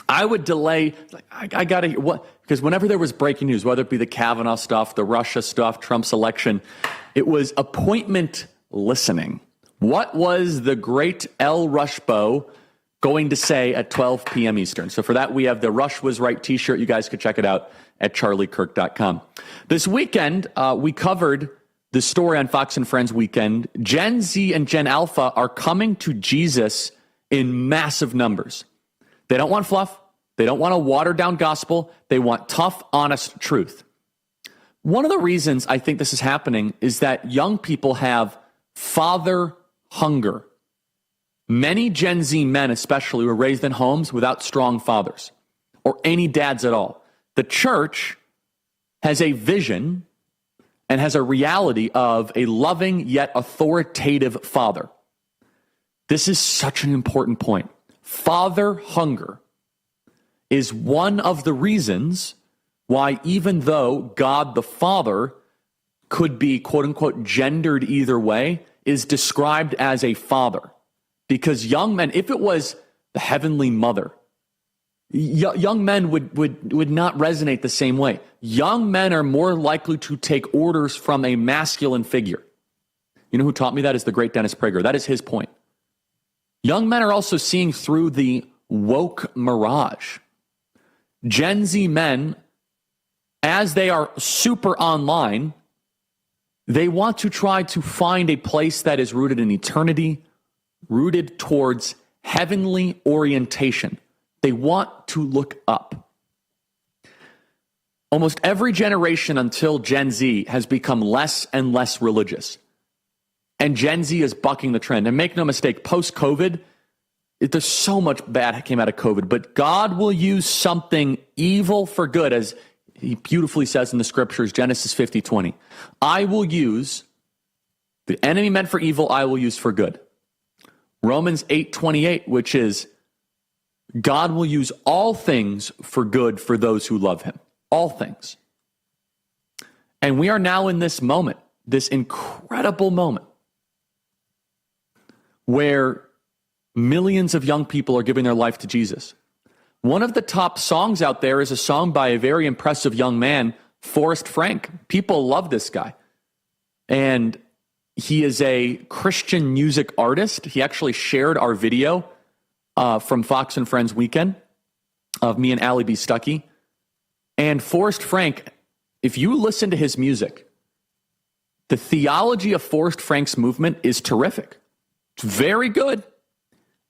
I would delay, I got to hear what, because whenever there was breaking news, whether it be the Kavanaugh stuff, the Russia stuff, Trump's election, it was appointment listening. What was the great El Rushbo going to say at 12 p.m. Eastern? So for that, we have the Rush Was Right t-shirt. You guys could check it out at charliekirk.com. This weekend, we covered the story on Fox and Friends weekend. Gen Z and Gen Alpha are coming to Jesus in massive numbers. They don't want fluff. They don't want a watered-down gospel. They want tough, honest truth. One of the reasons I think this is happening is that young people have father hunger. Many Gen Z men especially were raised in homes without strong fathers or any dads at all. The church has a vision and has a reality of a loving yet authoritative father. This is such an important point. Father hunger is one of the reasons why, even though God the Father could be, quote unquote, gendered either way, is described as a father. Because young men, if it was the Heavenly Mother, young men would not resonate the same way. Young men are more likely to take orders from a masculine figure. You know who taught me that is the great Dennis Prager. That is his point. Young men are also seeing through the woke mirage. Gen Z men, as they are super online, they want to try to find a place that is rooted in eternity, rooted towards heavenly orientation. They want to look up. Almost every generation until Gen Z has become less and less religious. And Gen Z is bucking the trend. And make no mistake, post-COVID, there's so much bad came out of COVID, but God will use something evil for good, as he beautifully says in the scriptures, Genesis 50:20. I will use the enemy meant for evil, I will use for good. Romans 8:28, which is God will use all things for good for those who love him. All things. And we are now in this moment, this incredible moment, where millions of young people are giving their life to Jesus. One of the top songs out there is a song by a very impressive young man, Forrest Frank. People love this guy. And he is a Christian music artist. He actually shared our video from Fox and Friends weekend of me and Allie B. Stuckey. And Forrest Frank, if you listen to his music, the theology of Forrest Frank's movement is terrific. It's very good.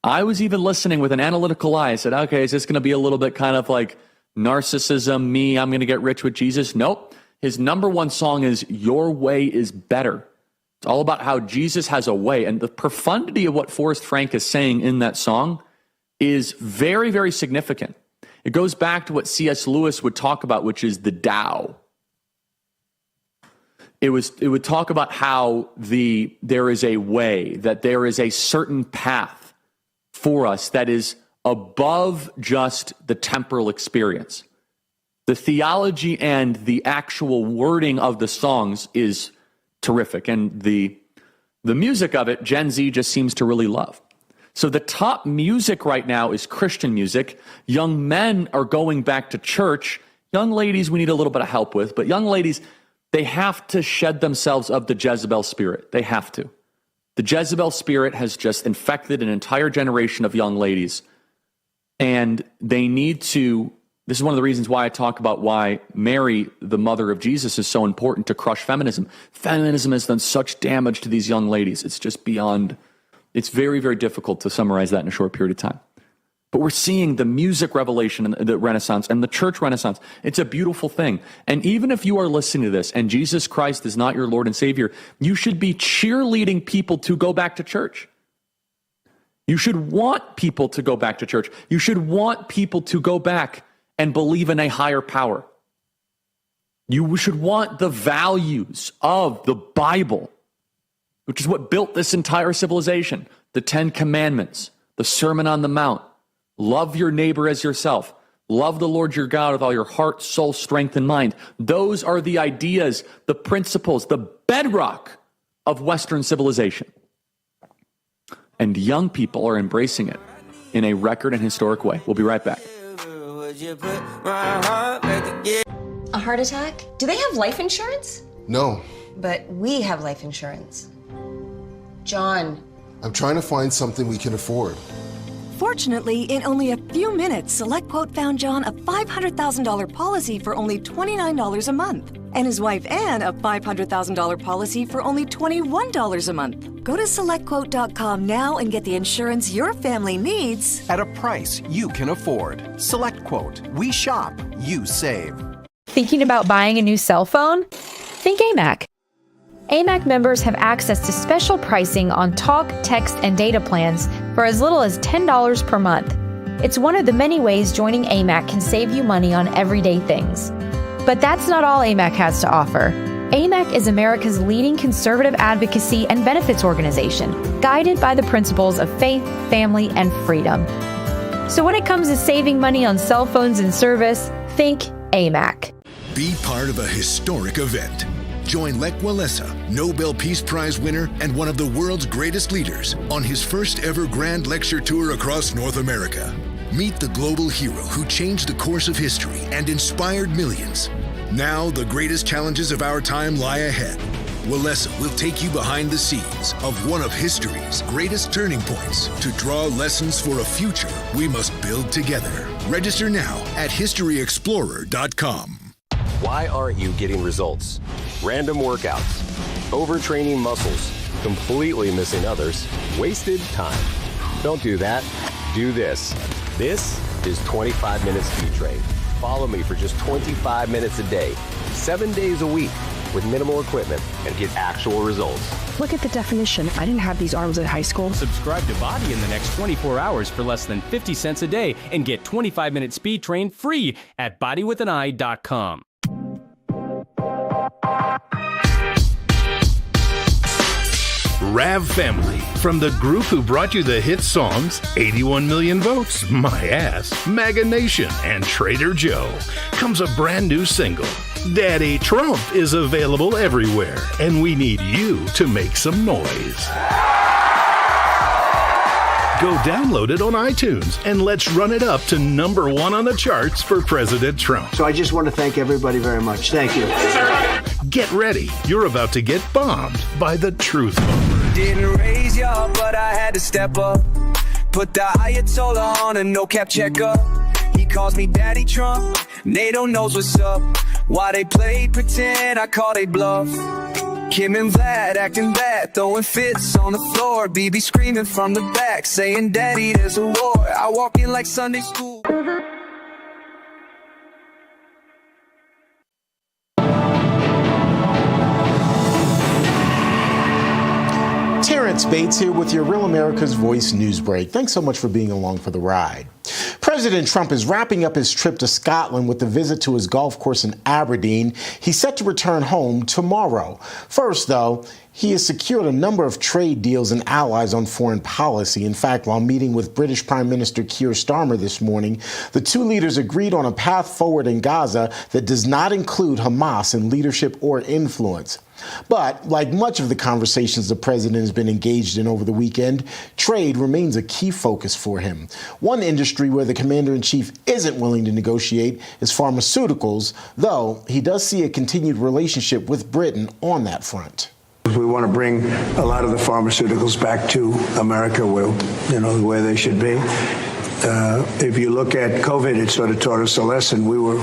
I was even listening with an analytical eye. I said, okay, is this going to be a little bit kind of like narcissism, me, I'm going to get rich with Jesus? Nope. His number one song is Your Way is Better. It's all about how Jesus has a way. And the profundity of what Forrest Frank is saying in that song is very, very significant. It goes back to what C.S. Lewis would talk about, which is the Tao. It would talk about how there is a way, that there is a certain path for us that is above just the temporal experience. The theology and the actual wording of the songs is terrific, and the music of it, Gen Z just seems to really love. So the top music right now is Christian music. Young men are going back to church. Young ladies we need a little bit of help with, but young ladies, they have to shed themselves of the Jezebel spirit. They have to. The Jezebel spirit has just infected an entire generation of young ladies. And they need to, this is one of the reasons why I talk about why Mary, the mother of Jesus, is so important to crush feminism. Feminism has done such damage to these young ladies. It's just beyond, it's very, very difficult to summarize that in a short period of time. But we're seeing the music revelation and the Renaissance and the church Renaissance. It's a beautiful thing. And even if you are listening to this and Jesus Christ is not your Lord and Savior, you should be cheerleading people to go back to church. You should want people to go back to church. You should want people to go back and believe in a higher power. You should want the values of the Bible, which is what built this entire civilization. The 10 Commandments, the Sermon on the Mount. Love your neighbor as yourself. Love the Lord your God with all your heart, soul, strength, and mind. Those are the ideas, the principles, the bedrock of Western civilization. And young people are embracing it in a record and historic way. We'll be right back. A heart attack? Do they have life insurance? No. But we have life insurance. John. I'm trying to find something we can afford. Fortunately, in only a few minutes, SelectQuote found John a $500,000 policy for only $29 a month. And his wife Anne a $500,000 policy for only $21 a month. Go to SelectQuote.com now and get the insurance your family needs at a price you can afford. SelectQuote. We shop, you save. Thinking about buying a new cell phone? Think AMAC. AMAC members have access to special pricing on talk, text, and data plans for as little as $10 per month. It's one of the many ways joining AMAC can save you money on everyday things. But that's not all AMAC has to offer. AMAC is America's leading conservative advocacy and benefits organization, guided by the principles of faith, family, and freedom. So when it comes to saving money on cell phones and service, think AMAC. Be part of a historic event. Join Lech Walesa, Nobel Peace Prize winner and one of the world's greatest leaders, on his first ever grand lecture tour across North America. Meet the global hero who changed the course of history and inspired millions. Now, the greatest challenges of our time lie ahead. Walesa will take you behind the scenes of one of history's greatest turning points to draw lessons for a future we must build together. Register now at historyexplorer.com. Why aren't you getting results? Random workouts, overtraining muscles, completely missing others, wasted time. Don't do that. Do this. This is 25 Minute Speed Train. Follow me for just 25 minutes a day, 7 days a week, with minimal equipment, and get actual results. Look at the definition. I didn't have these arms at high school. Subscribe to Body in the next 24 hours for less than 50 cents a day and get 25 Minute Speed Train free at bodywithaneye.com. Rav Family, from the group who brought you the hit songs 81 Million Votes, My Ass, MAGA Nation, and Trader Joe, comes a brand new single. Daddy Trump is available everywhere, and we need you to make some noise. Go download it on iTunes, and let's run it up to #1 on the charts for President Trump. So I just want to thank everybody very much. Thank you. Get ready. You're about to get bombed by the truth bomber. Didn't raise y'all, but I had to step up. Put the Ayatollah on a no-cap checkup. He calls me Daddy Trump. NATO knows what's up. Why they played pretend, I call they bluff. Kim and Vlad acting bad, throwing fits on the floor. BB screaming from the back, saying, Daddy, there's a war. I walk in like Sunday school. Terrence Bates here with your Real America's Voice news break. Thanks so much for being along for the ride. President Trump is wrapping up his trip to Scotland with a visit to his golf course in Aberdeen. He's set to return home tomorrow. First, though, he has secured a number of trade deals and allies on foreign policy. In fact, while meeting with British Prime Minister Keir Starmer this morning, the two leaders agreed on a path forward in Gaza that does not include Hamas in leadership or influence. But like much of the conversations the president has been engaged in over the weekend, trade remains a key focus for him. One industry where the commander-in-chief isn't willing to negotiate is pharmaceuticals, though he does see a continued relationship with Britain on that front. We want to bring a lot of the pharmaceuticals back to America where they should be. If you look at COVID, it sort of taught us a lesson. We were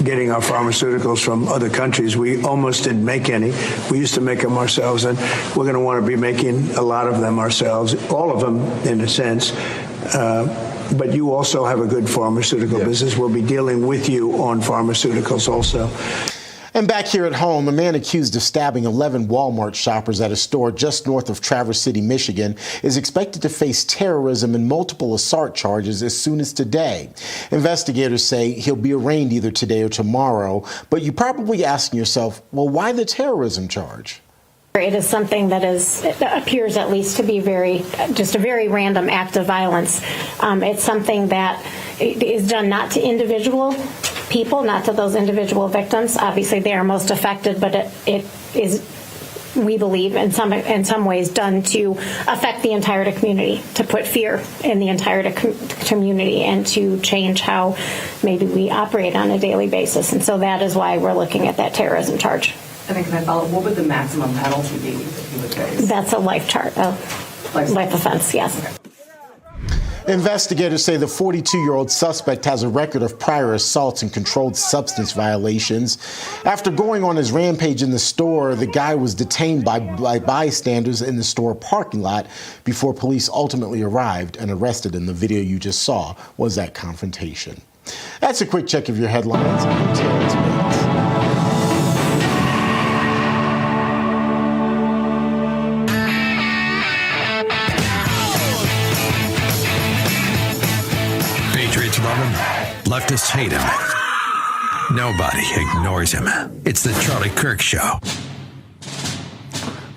getting our pharmaceuticals from other countries. We almost didn't make any. We used to make them ourselves, and we're going to want to be making a lot of them ourselves, all of them in a sense. But you also have a good pharmaceutical business. We'll be dealing with you on pharmaceuticals also. And back here at home, a man accused of stabbing 11 Walmart shoppers at a store just north of Traverse City, Michigan, is expected to face terrorism and multiple assault charges as soon as today. Investigators say he'll be arraigned either today or tomorrow, but you're probably asking yourself, well, why the terrorism charge? It is something that appears at least to be just a very random act of violence. It's something that is done not to individual people, not to those individual victims. Obviously, they are most affected, but it is, we believe, in some ways done to affect the entire community, to put fear in the entire community and to change how maybe we operate on a daily basis. And so that is why we're looking at that terrorism charge. And can I follow? What would the maximum penalty be that he would face? That's a life offense, yes. Okay. Investigators say the 42-year-old suspect has a record of prior assaults and controlled substance violations. After going on his rampage in the store, the guy was detained by bystanders in the store parking lot before police ultimately arrived and arrested him. The video you just saw was that confrontation. That's a quick check of your headlines. I'm Terrence Bates. Patriots love him. Leftists hate him. Nobody ignores him. It's the Charlie Kirk Show.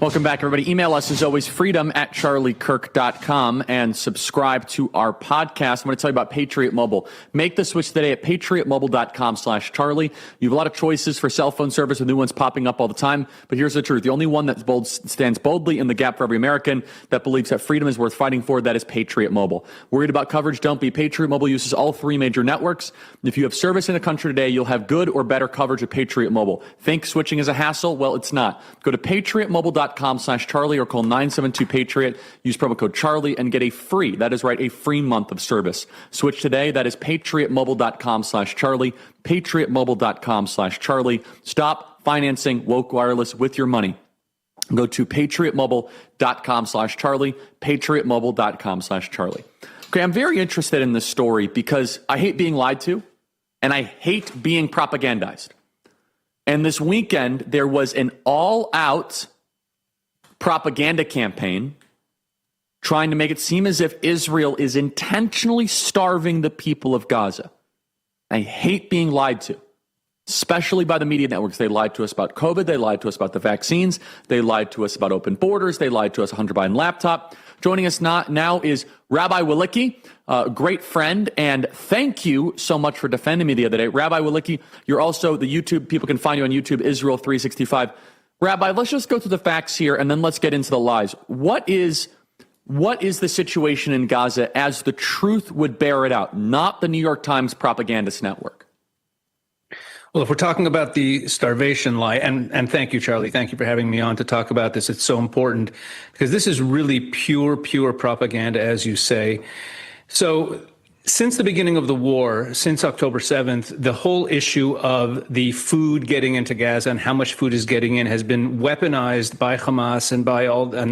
Welcome back, everybody. Email us, as always, freedom@charliekirk.com, and subscribe to our podcast. I'm going to tell you about Patriot Mobile. Make the switch today at patriotmobile.com/Charlie. You have a lot of choices for cell phone service with new ones popping up all the time. But here's the truth. The only one that stands boldly in the gap for every American that believes that freedom is worth fighting for, that is Patriot Mobile. Worried about coverage? Don't be. Patriot Mobile uses all three major networks. If you have service in the country today, you'll have good or better coverage with Patriot Mobile. Think switching is a hassle? Well, it's not. Go to patriotmobile.com/Charlie or call 972-PATRIOT. Use promo code Charlie and get a free, that is right, a free month of service. Switch today. That is patriotmobile.com/Charlie. patriotmobile.com/Charlie. Stop financing woke wireless with your money. Go to patriotmobile.com/Charlie. patriotmobile.com/Charlie. Okay, I'm very interested in this story because I hate being lied to and I hate being propagandized. And this weekend, there was an all-out propaganda campaign trying to make it seem as if Israel is intentionally starving the people of Gaza. I hate being lied to, especially by the media networks. They lied to us about COVID. They lied to us about the vaccines. They lied to us about open borders. They lied to us Hunter Biden laptop. Joining us now is Rabbi Walicki, a great friend, and thank you so much for defending me the other day. Rabbi Walicki, you're also the YouTube, people can find you on YouTube, Israel 365. Rabbi, let's just go through the facts here, and then let's get into the lies. What is the situation in Gaza as the truth would bear it out, not the New York Times propagandist network? Well, if we're talking about the starvation lie, and thank you, Charlie, thank you for having me on to talk about this. It's so important because this is really pure propaganda, as you say. So since the beginning of the war, since October 7th, the whole issue of the food getting into Gaza and how much food is getting in has been weaponized by Hamas and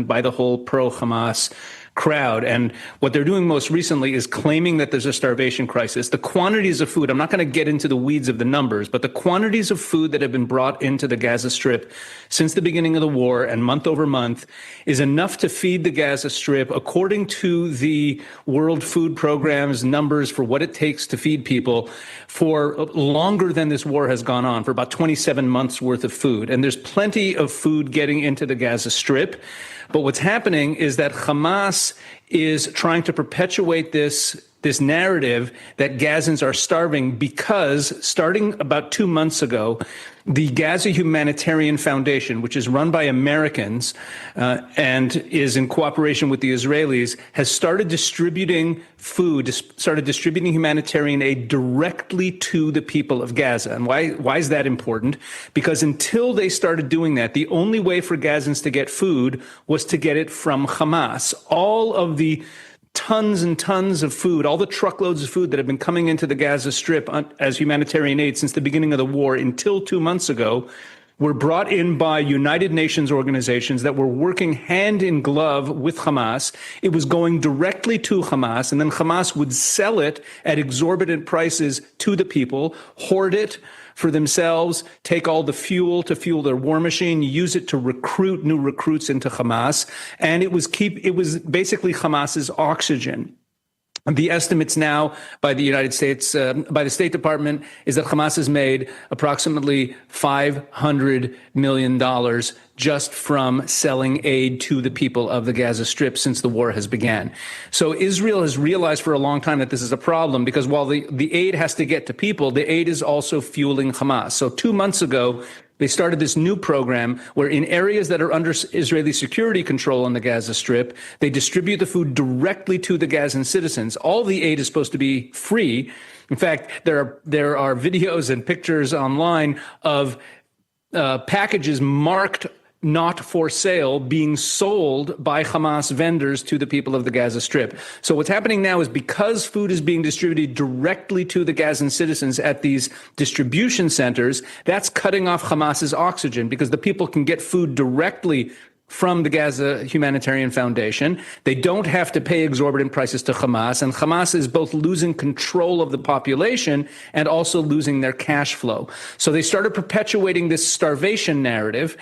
by the whole pro-Hamas crowd. And what they're doing most recently is claiming that there's a starvation crisis. The quantities of food, I'm not going to get into the weeds of the numbers, but the quantities of food that have been brought into the Gaza Strip since the beginning of the war and month over month is enough to feed the Gaza Strip, according to the World Food Program's numbers for what it takes to feed people, for longer than this war has gone on, for about 27 months worth of food. And there's plenty of food getting into the Gaza Strip. But what's happening is that Hamas is trying to perpetuate this narrative that Gazans are starving because starting about 2 months ago, the Gaza Humanitarian Foundation, which is run by Americans and is in cooperation with the Israelis, has started distributing food, started distributing humanitarian aid directly to the people of Gaza. And why is that important? Because until they started doing that, the only way for Gazans to get food was to get it from Hamas. All of the tons and tons of food, all the truckloads of food that have been coming into the Gaza Strip as humanitarian aid since the beginning of the war until 2 months ago were brought in by United Nations organizations that were working hand in glove with Hamas. It was going directly to Hamas, and then Hamas would sell it at exorbitant prices to the people, hoard it for themselves, take all the fuel to fuel their war machine, use it to recruit new recruits into Hamas, and it was basically Hamas's oxygen. The estimates now by the United States, by the State Department, is that Hamas has made approximately $500 million just from selling aid to the people of the Gaza Strip since the war has began. So Israel has realized for a long time that this is a problem because while the aid has to get to people, the aid is also fueling Hamas. So 2 months ago, they started this new program where in areas that are under Israeli security control on the Gaza Strip, they distribute the food directly to the Gazan citizens. All the aid is supposed to be free. In fact, there are videos and pictures online of packages marked not for sale being sold by Hamas vendors to the people of the Gaza Strip. So what's happening now is because food is being distributed directly to the Gazan citizens at these distribution centers, that's cutting off Hamas's oxygen because the people can get food directly from the Gaza Humanitarian Foundation. They don't have to pay exorbitant prices to Hamas, and Hamas is both losing control of the population and also losing their cash flow. So they started perpetuating this starvation narrative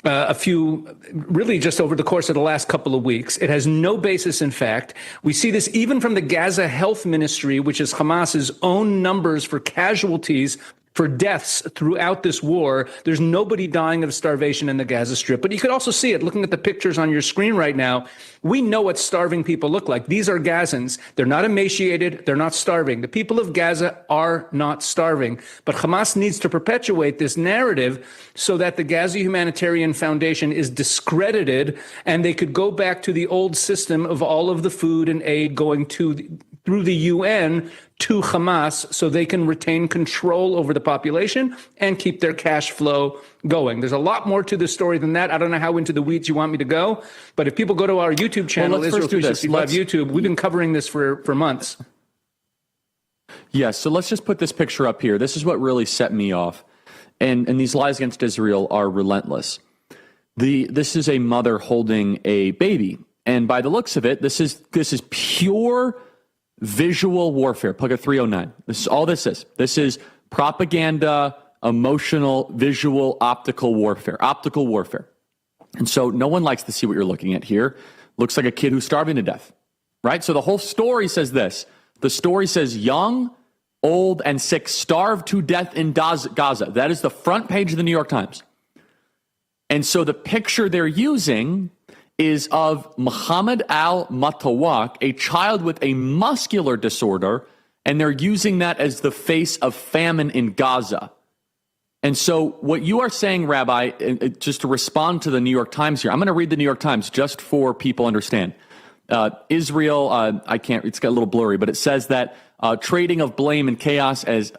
really just over the course of the last couple of weeks. It has no basis in fact. We see this even from the Gaza Health Ministry, which is Hamas's own numbers for casualties for deaths throughout this war. There's nobody dying of starvation in the Gaza Strip. But you could also see it looking at the pictures on your screen right now. We know what starving people look like. These are Gazans. They're not emaciated. They're not starving. The people of Gaza are not starving. But Hamas needs to perpetuate this narrative so that the Gaza Humanitarian Foundation is discredited and they could go back to the old system of all of the food and aid going through the UN to Hamas so they can retain control over the population and keep their cash flow going. There's a lot more to this story than that. I don't know how into the weeds you want me to go, but if people go to our YouTube channel, Israel 360 Live YouTube, we've been covering this for months. Yes, so let's just put this picture up here. This is what really set me off. And these lies against Israel are relentless. This is a mother holding a baby. And by the looks of it, this is pure visual warfare. Plug a 309. This is all this is. This is propaganda, emotional, visual, optical warfare. Optical warfare. And so no one likes to see what you're looking at here. Looks like a kid who's starving to death, right? So the whole story says this. The story says young, old, and sick starved to death in Gaza. That is the front page of the New York Times. And so the picture they're using is of Muhammad al-Matawak, a child with a muscular disorder, and they're using that as the face of famine in Gaza. And so what you are saying, Rabbi, just to respond to the New York Times here, I'm going to read the New York Times just for people understand. Israel, it's got a little blurry, but it says that trading of blame and chaos as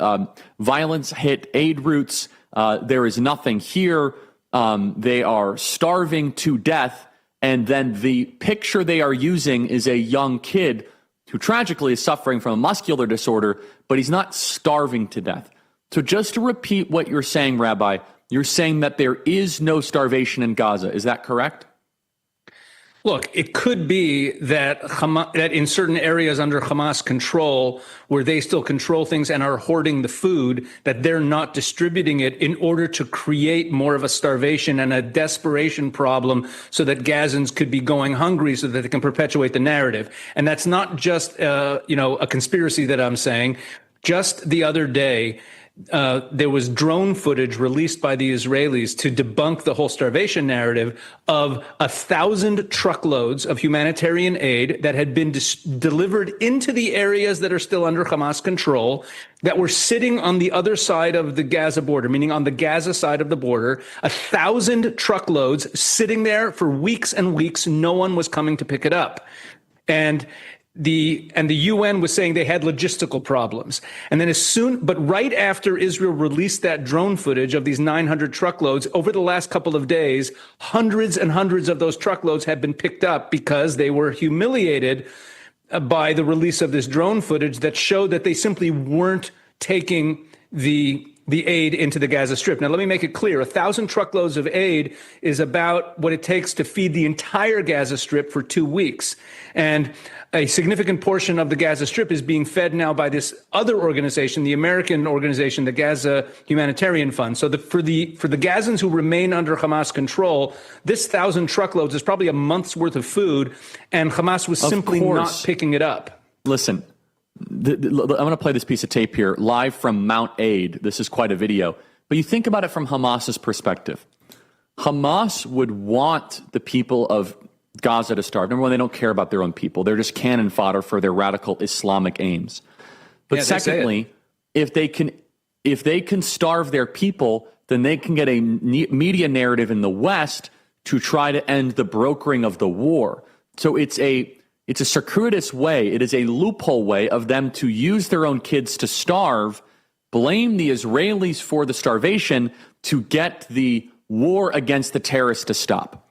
violence hit aid routes. There is nothing here. They are starving to death. And then the picture they are using is a young kid who tragically is suffering from a muscular disorder, but he's not starving to death. So just to repeat what you're saying, Rabbi, you're saying that there is no starvation in Gaza. Is that correct? Look, it could be that that in certain areas under Hamas control, where they still control things and are hoarding the food, that they're not distributing it in order to create more of a starvation and a desperation problem so that Gazans could be going hungry so that they can perpetuate the narrative. And that's not just, a conspiracy that I'm saying. Just the other day, there was drone footage released by the Israelis to debunk the whole starvation narrative of 1,000 truckloads of humanitarian aid that had been delivered into the areas that are still under Hamas control, that were sitting on the other side of the Gaza border, meaning on the Gaza side of the border, 1,000 truckloads sitting there for weeks and weeks. No one was coming to pick it up. And the UN was saying they had logistical problems. And then but right after Israel released that drone footage of these 900 truckloads, over the last couple of days, hundreds and hundreds of those truckloads have been picked up because they were humiliated by the release of this drone footage that showed that they simply weren't taking the aid into the Gaza Strip. Now, let me make it clear. 1,000 truckloads of aid is about what it takes to feed the entire Gaza Strip for 2 weeks. And a significant portion of the Gaza Strip is being fed now by this other organization, the American organization, the Gaza Humanitarian Fund. So for the Gazans who remain under Hamas control, this 1,000 truckloads is probably a month's worth of food, and Hamas was simply not picking it up. Listen, I'm going to play this piece of tape here, live from Mount Aid. This is quite a video. But you think about it from Hamas's perspective. Hamas would want the people of Gaza to starve. Number one, they don't care about their own people. They're just cannon fodder for their radical Islamic aims. But secondly, if they can starve their people, then they can get a media narrative in the West to try to end the brokering of the war. So it's a circuitous way. It is a loophole way of them to use their own kids to starve, blame the Israelis for the starvation to get the war against the terrorists to stop.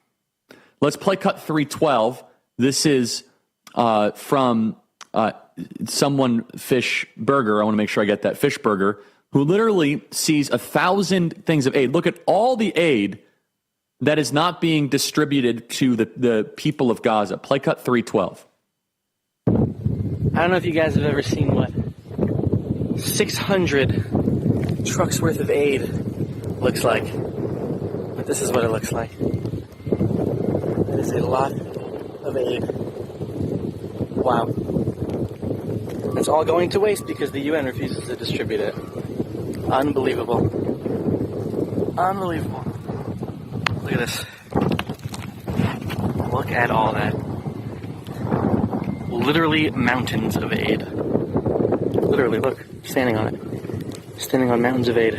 Let's play cut 312. This is from someone, Fishburger. I want to make sure I get that. Fishburger, who literally sees 1,000 things of aid. Look at all the aid that is not being distributed to the people of Gaza. Play cut 312. I don't know if you guys have ever seen what 600 trucks worth of aid looks like, but this is what it looks like. That is a lot of aid. Wow. It's all going to waste because the UN refuses to distribute it. Unbelievable. Unbelievable. Look at this. Look at all that. Literally mountains of aid. Literally, look, standing on it. Standing on mountains of aid.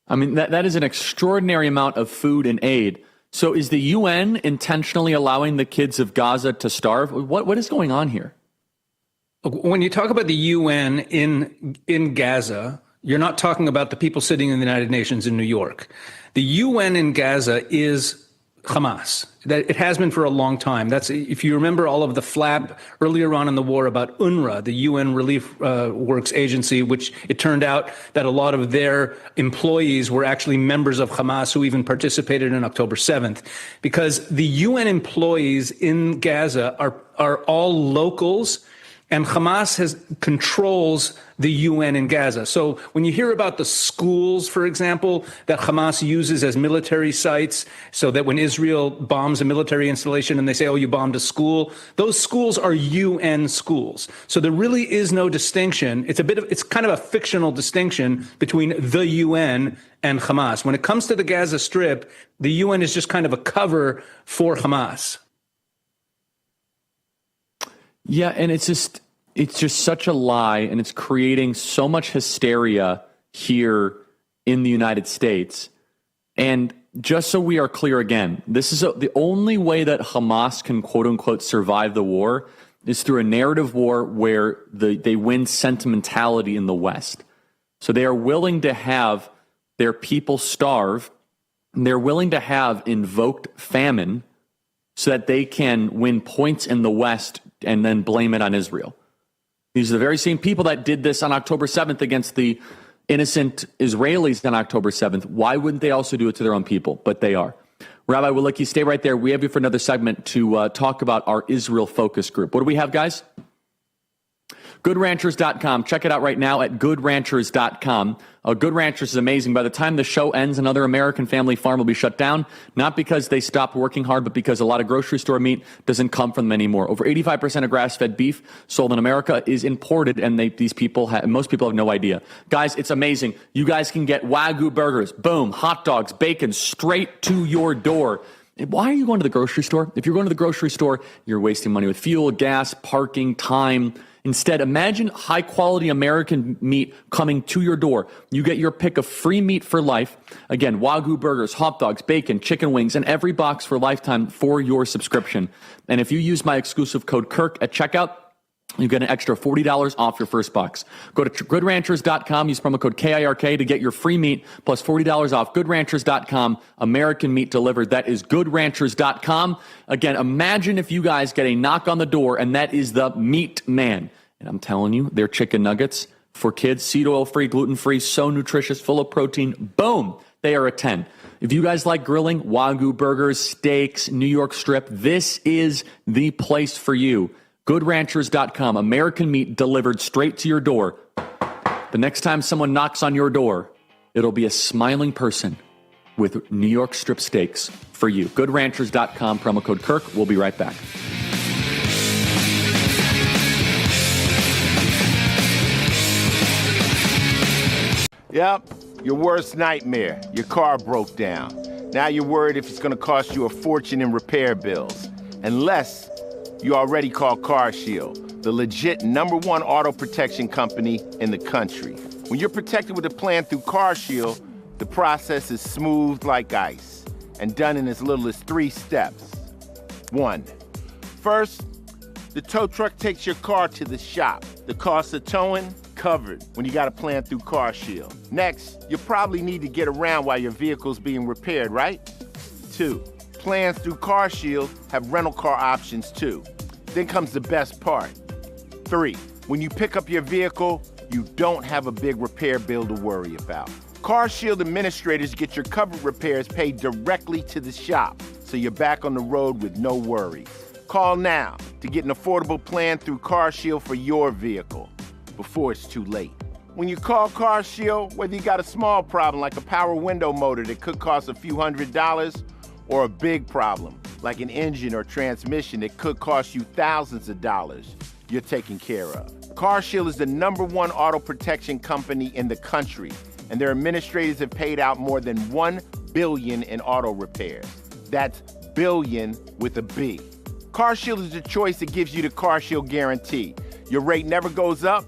I mean, that is an extraordinary amount of food and aid. So is the UN intentionally allowing the kids of Gaza to starve? What is going on here? When you talk about the UN in Gaza, you're not talking about the people sitting in the United Nations in New York. The UN in Gaza is Hamas. That it has been for a long time. That's, if you remember all of the flap earlier on in the war about UNRWA, the UN Relief Works Agency, which it turned out that a lot of their employees were actually members of Hamas who even participated in October 7th, because the UN employees in Gaza are all locals. And Hamas controls the UN in Gaza. So when you hear about the schools, for example, that Hamas uses as military sites, so that when Israel bombs a military installation and they say, oh, you bombed a school, those schools are UN schools. So there really is no distinction. It's kind of a fictional distinction between the UN and Hamas. When it comes to the Gaza Strip, the UN is just kind of a cover for Hamas. Yeah, and it's just such a lie, and it's creating so much hysteria here in the United States. And just so we are clear again, this is the only way that Hamas can, quote unquote, survive the war is through a narrative war where they win sentimentality in the West. So they are willing to have their people starve, and they're willing to have invoked famine so that they can win points in the West and then blame it on Israel. These are the very same people that did this on October 7th against the innocent Israelis on October 7th. Why wouldn't they also do it to their own people? But they are. Rabbi Wielicki, stay right there. We have you for another segment to talk about our Israel focus group. What do we have, guys? GoodRanchers.com. Check it out right now at GoodRanchers.com. Good Ranchers is amazing. By the time the show ends, another American family farm will be shut down, not because they stopped working hard, but because a lot of grocery store meat doesn't come from them anymore. Over 85% of grass-fed beef sold in America is imported, and most people have no idea. Guys, it's amazing. You guys can get Wagyu burgers, boom, hot dogs, bacon, straight to your door. Why are you going to the grocery store? If you're going to the grocery store, you're wasting money with fuel, gas, parking, time. Instead, imagine high-quality American meat coming to your door. You get your pick of free meat for life. Again, Wagyu burgers, hot dogs, bacon, chicken wings, and every box for lifetime for your subscription. And if you use my exclusive code KIRK at checkout, you get an extra $40 off your first box. Go to GoodRanchers.com, use promo code KIRK to get your free meat plus $40 off. GoodRanchers.com, American meat delivered. That is GoodRanchers.com. Again, imagine if you guys get a knock on the door and that is the meat man. And I'm telling you, their chicken nuggets for kids, seed oil-free, gluten-free, so nutritious, full of protein. Boom! They are a 10. If you guys like grilling, Wagyu burgers, steaks, New York strip, this is the place for you. GoodRanchers.com, American meat delivered straight to your door. The next time someone knocks on your door, it'll be a smiling person with New York strip steaks for you. GoodRanchers.com, promo code KIRK. We'll be right back. Yep, your worst nightmare. Your car broke down. Now you're worried if it's going to cost you a fortune in repair bills. Unless you already called CarShield, the legit #1 auto protection company in the country. When you're protected with a plan through CarShield, the process is smooth like ice and done in as little as 3 steps. 1. First, the tow truck takes your car to the shop. The cost of towing, covered when you got a plan through CarShield. Next, you probably need to get around while your vehicle's being repaired, right? 2. Plans through CarShield have rental car options too. Then comes the best part. 3, when you pick up your vehicle, you don't have a big repair bill to worry about. CarShield administrators get your covered repairs paid directly to the shop, so you're back on the road with no worries. Call now to get an affordable plan through CarShield for your vehicle before it's too late. When you call CarShield, whether you got a small problem like a power window motor that could cost a few $100s, or a big problem like an engine or transmission that could cost you thousands of dollars, you're taken care of. CarShield is the #1 auto protection company in the country, and their administrators have paid out more than $1 billion in auto repairs. That's billion with a B. CarShield is the choice that gives you the CarShield guarantee. Your rate never goes up,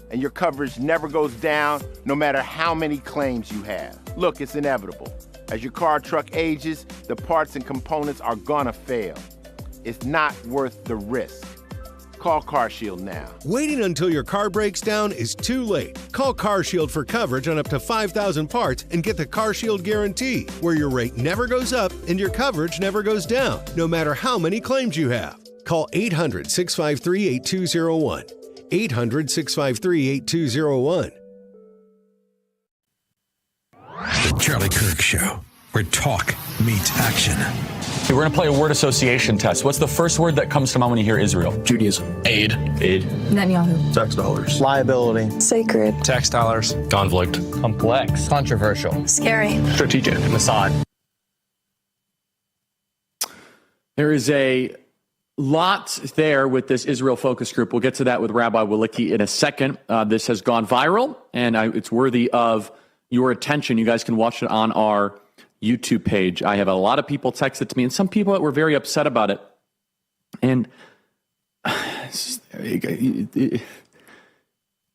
and your coverage never goes down, no matter how many claims you have. Look, it's inevitable. As your car or truck ages, the parts and components are gonna fail. It's not worth the risk. Call CarShield now. Waiting until your car breaks down is too late. Call CarShield for coverage on up to 5,000 parts and get the CarShield guarantee, where your rate never goes up and your coverage never goes down, no matter how many claims you have. Call 800-653-8201. 800-653-8201. The Charlie Kirk Show, where talk meets action. We're going to play a word association test. What's the first word that comes to mind when you hear Israel? Judaism. Aid. Netanyahu. Tax dollars. Liability. Sacred. Tax dollars. Conflict. Complex. Controversial. Scary. Strategic. Mossad. There is a lot there with this Israel focus group. We'll get to that with Rabbi Walicki in a second. This has gone viral, and it's worthy of your attention. You guys can watch it on our YouTube page. I have a lot of people text it to me, and some people that were very upset about it. And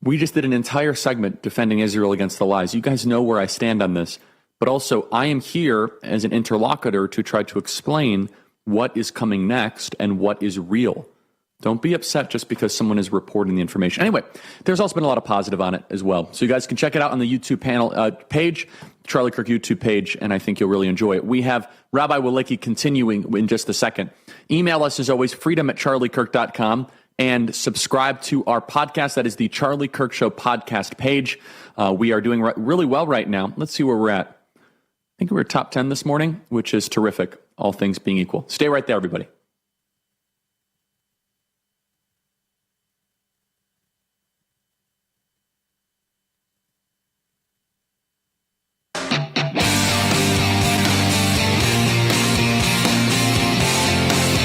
we just did an entire segment defending Israel against the lies. You guys know where I stand on this. But also, I am here as an interlocutor to try to explain what is coming next and what is real. Don't be upset just because someone is reporting the information. Anyway, there's also been a lot of positive on it as well. So you guys can check it out on the YouTube page, Charlie Kirk YouTube page, and I think you'll really enjoy it. We have Rabbi Walicki continuing in just a second. Email us, as always, freedom@charliekirk.com, and subscribe to our podcast. That is the Charlie Kirk Show podcast page. We are doing really well right now. Let's see where we're at. I think we're top 10 this morning, which is terrific, all things being equal. Stay right there, everybody.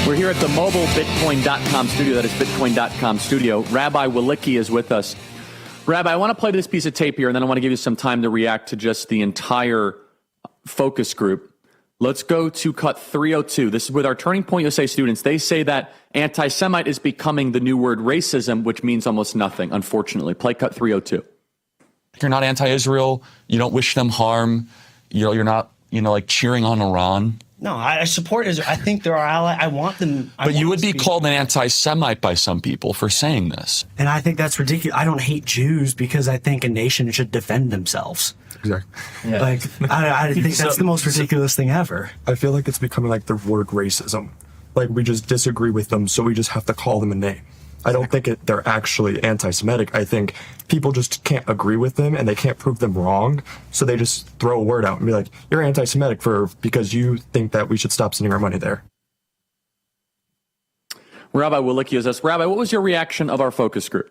We're here at the mobile Bitcoin.com studio. That is Bitcoin.com studio. Rabbi Walicki is with us. Rabbi, I want to play this piece of tape here, and then I want to give you some time to react to just the entire focus group. Let's go to cut 302. This is with our Turning Point USA students. They say that anti-Semite is becoming the new word racism, which means almost nothing, unfortunately. Play cut 302. You're not anti-Israel. You don't wish them harm. You're not, like cheering on Iran. No, I support Israel. I think they're our ally. I want them. But you would be called an anti-Semite by some people for saying this. And I think that's ridiculous. I don't hate Jews because I think a nation should defend themselves. Exactly. Yeah. Like, I think that's the most ridiculous thing ever. I feel like it's becoming like the word racism. Like, we just disagree with them, so we just have to call them a name. I don't think they're actually anti-Semitic. I think people just can't agree with them and they can't prove them wrong. So they just throw a word out and be like, you're anti-Semitic because you think that we should stop sending our money there. Rabbi Walicki is us. Rabbi, what was your reaction of our focus group?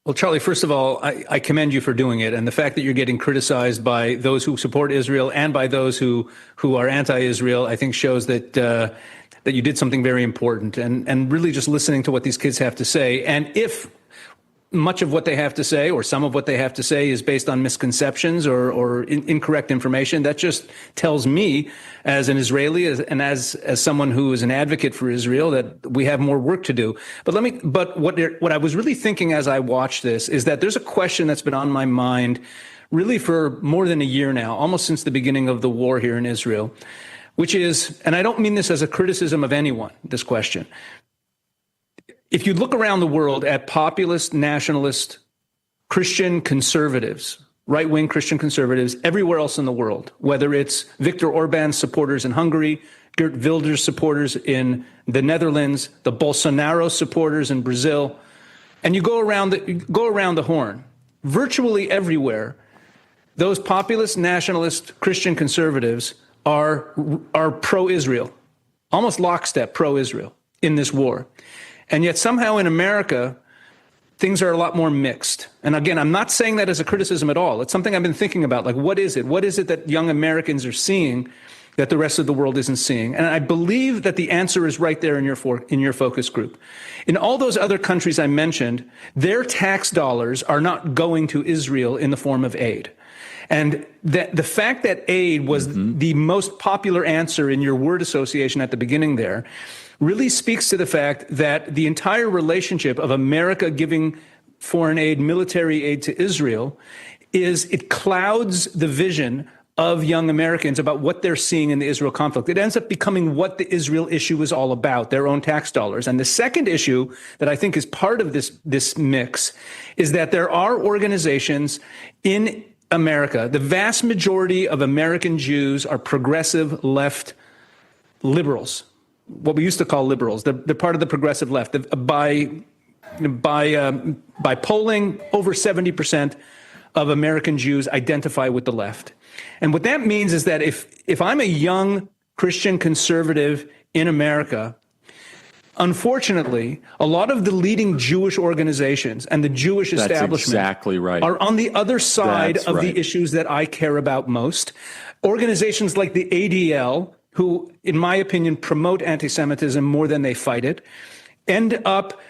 Well, Charlie, first of all, I commend you for doing it. And the fact that you're getting criticized by those who support Israel and by those who are anti-Israel, I think shows that that you did something very important, and really just listening to what these kids have to say. And if much of what they have to say, or some of what they have to say, is based on misconceptions or incorrect information, that just tells me, as an Israeli and as someone who is an advocate for Israel, that we have more work to do. But what I was really thinking as I watched this is that there's a question that's been on my mind really for more than a year now, almost since the beginning of the war here in Israel, which is, and I don't mean this as a criticism of anyone, this question. If you look around the world at populist, nationalist, Christian conservatives, right-wing Christian conservatives, everywhere else in the world, whether it's Viktor Orban's supporters in Hungary, Geert Wilders supporters in the Netherlands, the Bolsonaro supporters in Brazil, and you go around the horn, virtually everywhere, those populist, nationalist, Christian conservatives are pro-Israel, almost lockstep pro-Israel in this war. And yet somehow in America, things are a lot more mixed. And again, I'm not saying that as a criticism at all. It's something I've been thinking about. Like, what is it? What is it that young Americans are seeing that the rest of the world isn't seeing? And I believe that the answer is right there in your focus group. In all those other countries I mentioned, their tax dollars are not going to Israel in the form of aid. And the fact that aid was the most popular answer in your word association at the beginning there really speaks to the fact that the entire relationship of America giving foreign aid, military aid to Israel, it clouds the vision of young Americans about what they're seeing in the Israel conflict. It ends up becoming what the Israel issue is all about, their own tax dollars. And the second issue that I think is part of this mix is that there are organizations in America. The vast majority of American Jews are progressive left liberals, what we used to call liberals. They're part of the progressive left. By polling, over 70% of American Jews identify with the left. And what that means is that if I'm a young Christian conservative in America, unfortunately, a lot of the leading Jewish organizations and the Jewish establishment are on the other side of the issues that I care about most. Organizations like the ADL, who, in my opinion, promote anti-Semitism more than they fight it, end up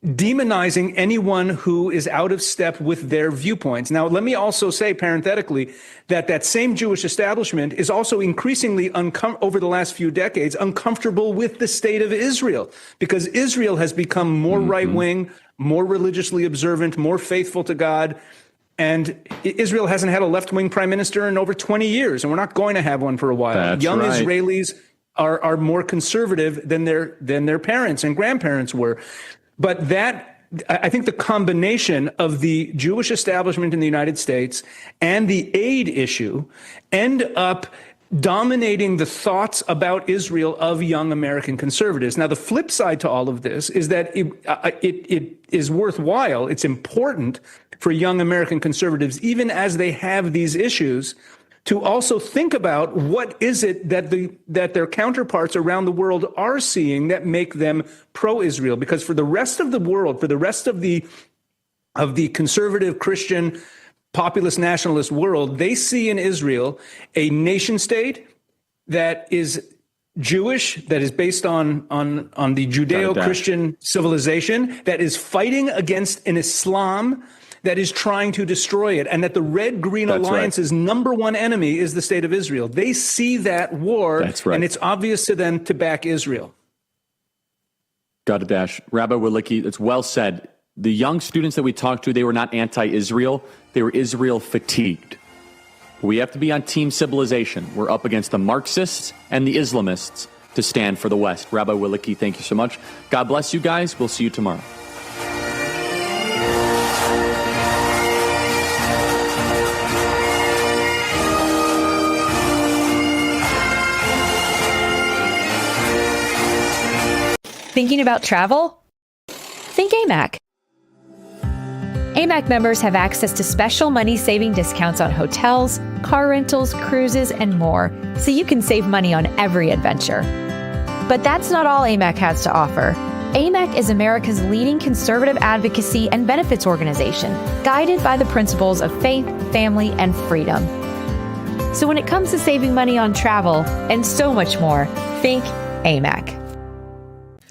demonizing anyone who is out of step with their viewpoints. Now, let me also say parenthetically that same Jewish establishment is also increasingly, over the last few decades, uncomfortable with the state of Israel, because Israel has become more right-wing, more religiously observant, more faithful to God. And Israel hasn't had a left-wing prime minister in over 20 years, and we're not going to have one for a while. That's Young right. Israelis are more conservative than their parents and grandparents were. But I think the combination of the Jewish establishment in the United States and the aid issue end up dominating the thoughts about Israel of young American conservatives. Now, the flip side to all of this is that it is worthwhile, it's important for young American conservatives, even as they have these issues, to also think about what is it that their counterparts around the world are seeing that make them pro-Israel. Because for the rest of the world, for the rest of the conservative Christian populist nationalist world, they see in Israel a nation state that is Jewish, that is based on the Judeo-Christian civilization, that is fighting against an Islam that is trying to destroy it, and that the Red-Green Alliance's number one enemy is the state of Israel. They see that war, and it's obvious to them to back Israel. Got it, Dash. Rabbi Walicki, it's well said. The young students that we talked to, they were not anti-Israel. They were Israel fatigued. We have to be on team civilization. We're up against the Marxists and the Islamists to stand for the West. Rabbi Walicki, thank you so much. God bless you guys. We'll see you tomorrow. Thinking about travel? Think AMAC. AMAC members have access to special money-saving discounts on hotels, car rentals, cruises, and more, so you can save money on every adventure. But that's not all AMAC has to offer. AMAC is America's leading conservative advocacy and benefits organization, guided by the principles of faith, family, and freedom. So when it comes to saving money on travel and so much more, think AMAC.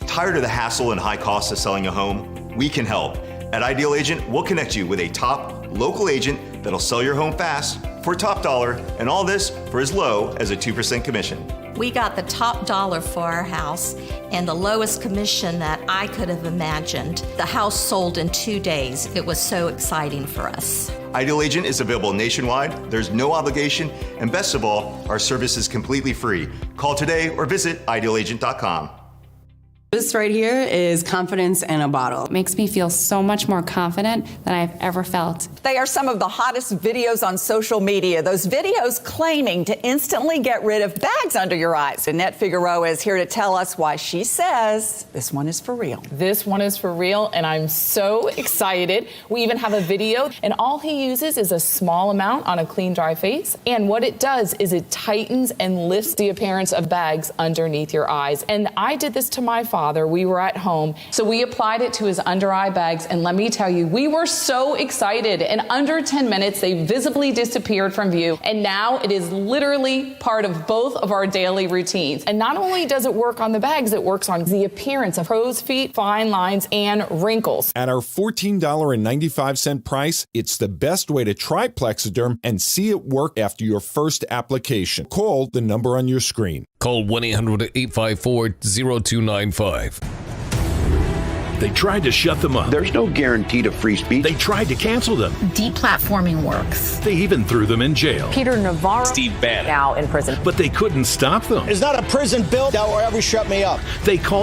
Tired of the hassle and high costs of selling a home? We can help. At Ideal Agent, we'll connect you with a top local agent that'll sell your home fast for top dollar, and all this for as low as a 2% commission. We got the top dollar for our house and the lowest commission that I could have imagined. The house sold in 2 days. It was so exciting for us. Ideal Agent is available nationwide, there's no obligation, and best of all, our service is completely free. Call today or visit idealagent.com. This right here is confidence in a bottle. It makes me feel so much more confident than I've ever felt. They are some of the hottest videos on social media. Those videos claiming to instantly get rid of bags under your eyes. Annette Figueroa is here to tell us why she says this one is for real. This one is for real, and I'm so excited. We even have a video, and all he uses is a small amount on a clean, dry face. And what it does is it tightens and lifts the appearance of bags underneath your eyes. And I did this to my father. We were at home, so we applied it to his under eye bags, and let me tell you, we were so excited. In under 10 minutes, they visibly disappeared from view, and now it is literally part of both of our daily routines. And not only does it work on the bags, it works on the appearance of crow's feet, fine lines, and wrinkles. At our $14.95 price, it's the best way to try Plexiderm and see it work after your first application. Call the number on your screen. Call 1-800-854-0295. They tried to shut them up. There's no guarantee to free speech. They tried to cancel them. Deplatforming works. They even threw them in jail. Peter Navarro, Steve Bannon, now in prison. But they couldn't stop them. It's not a prison bill that will ever shut me up. They called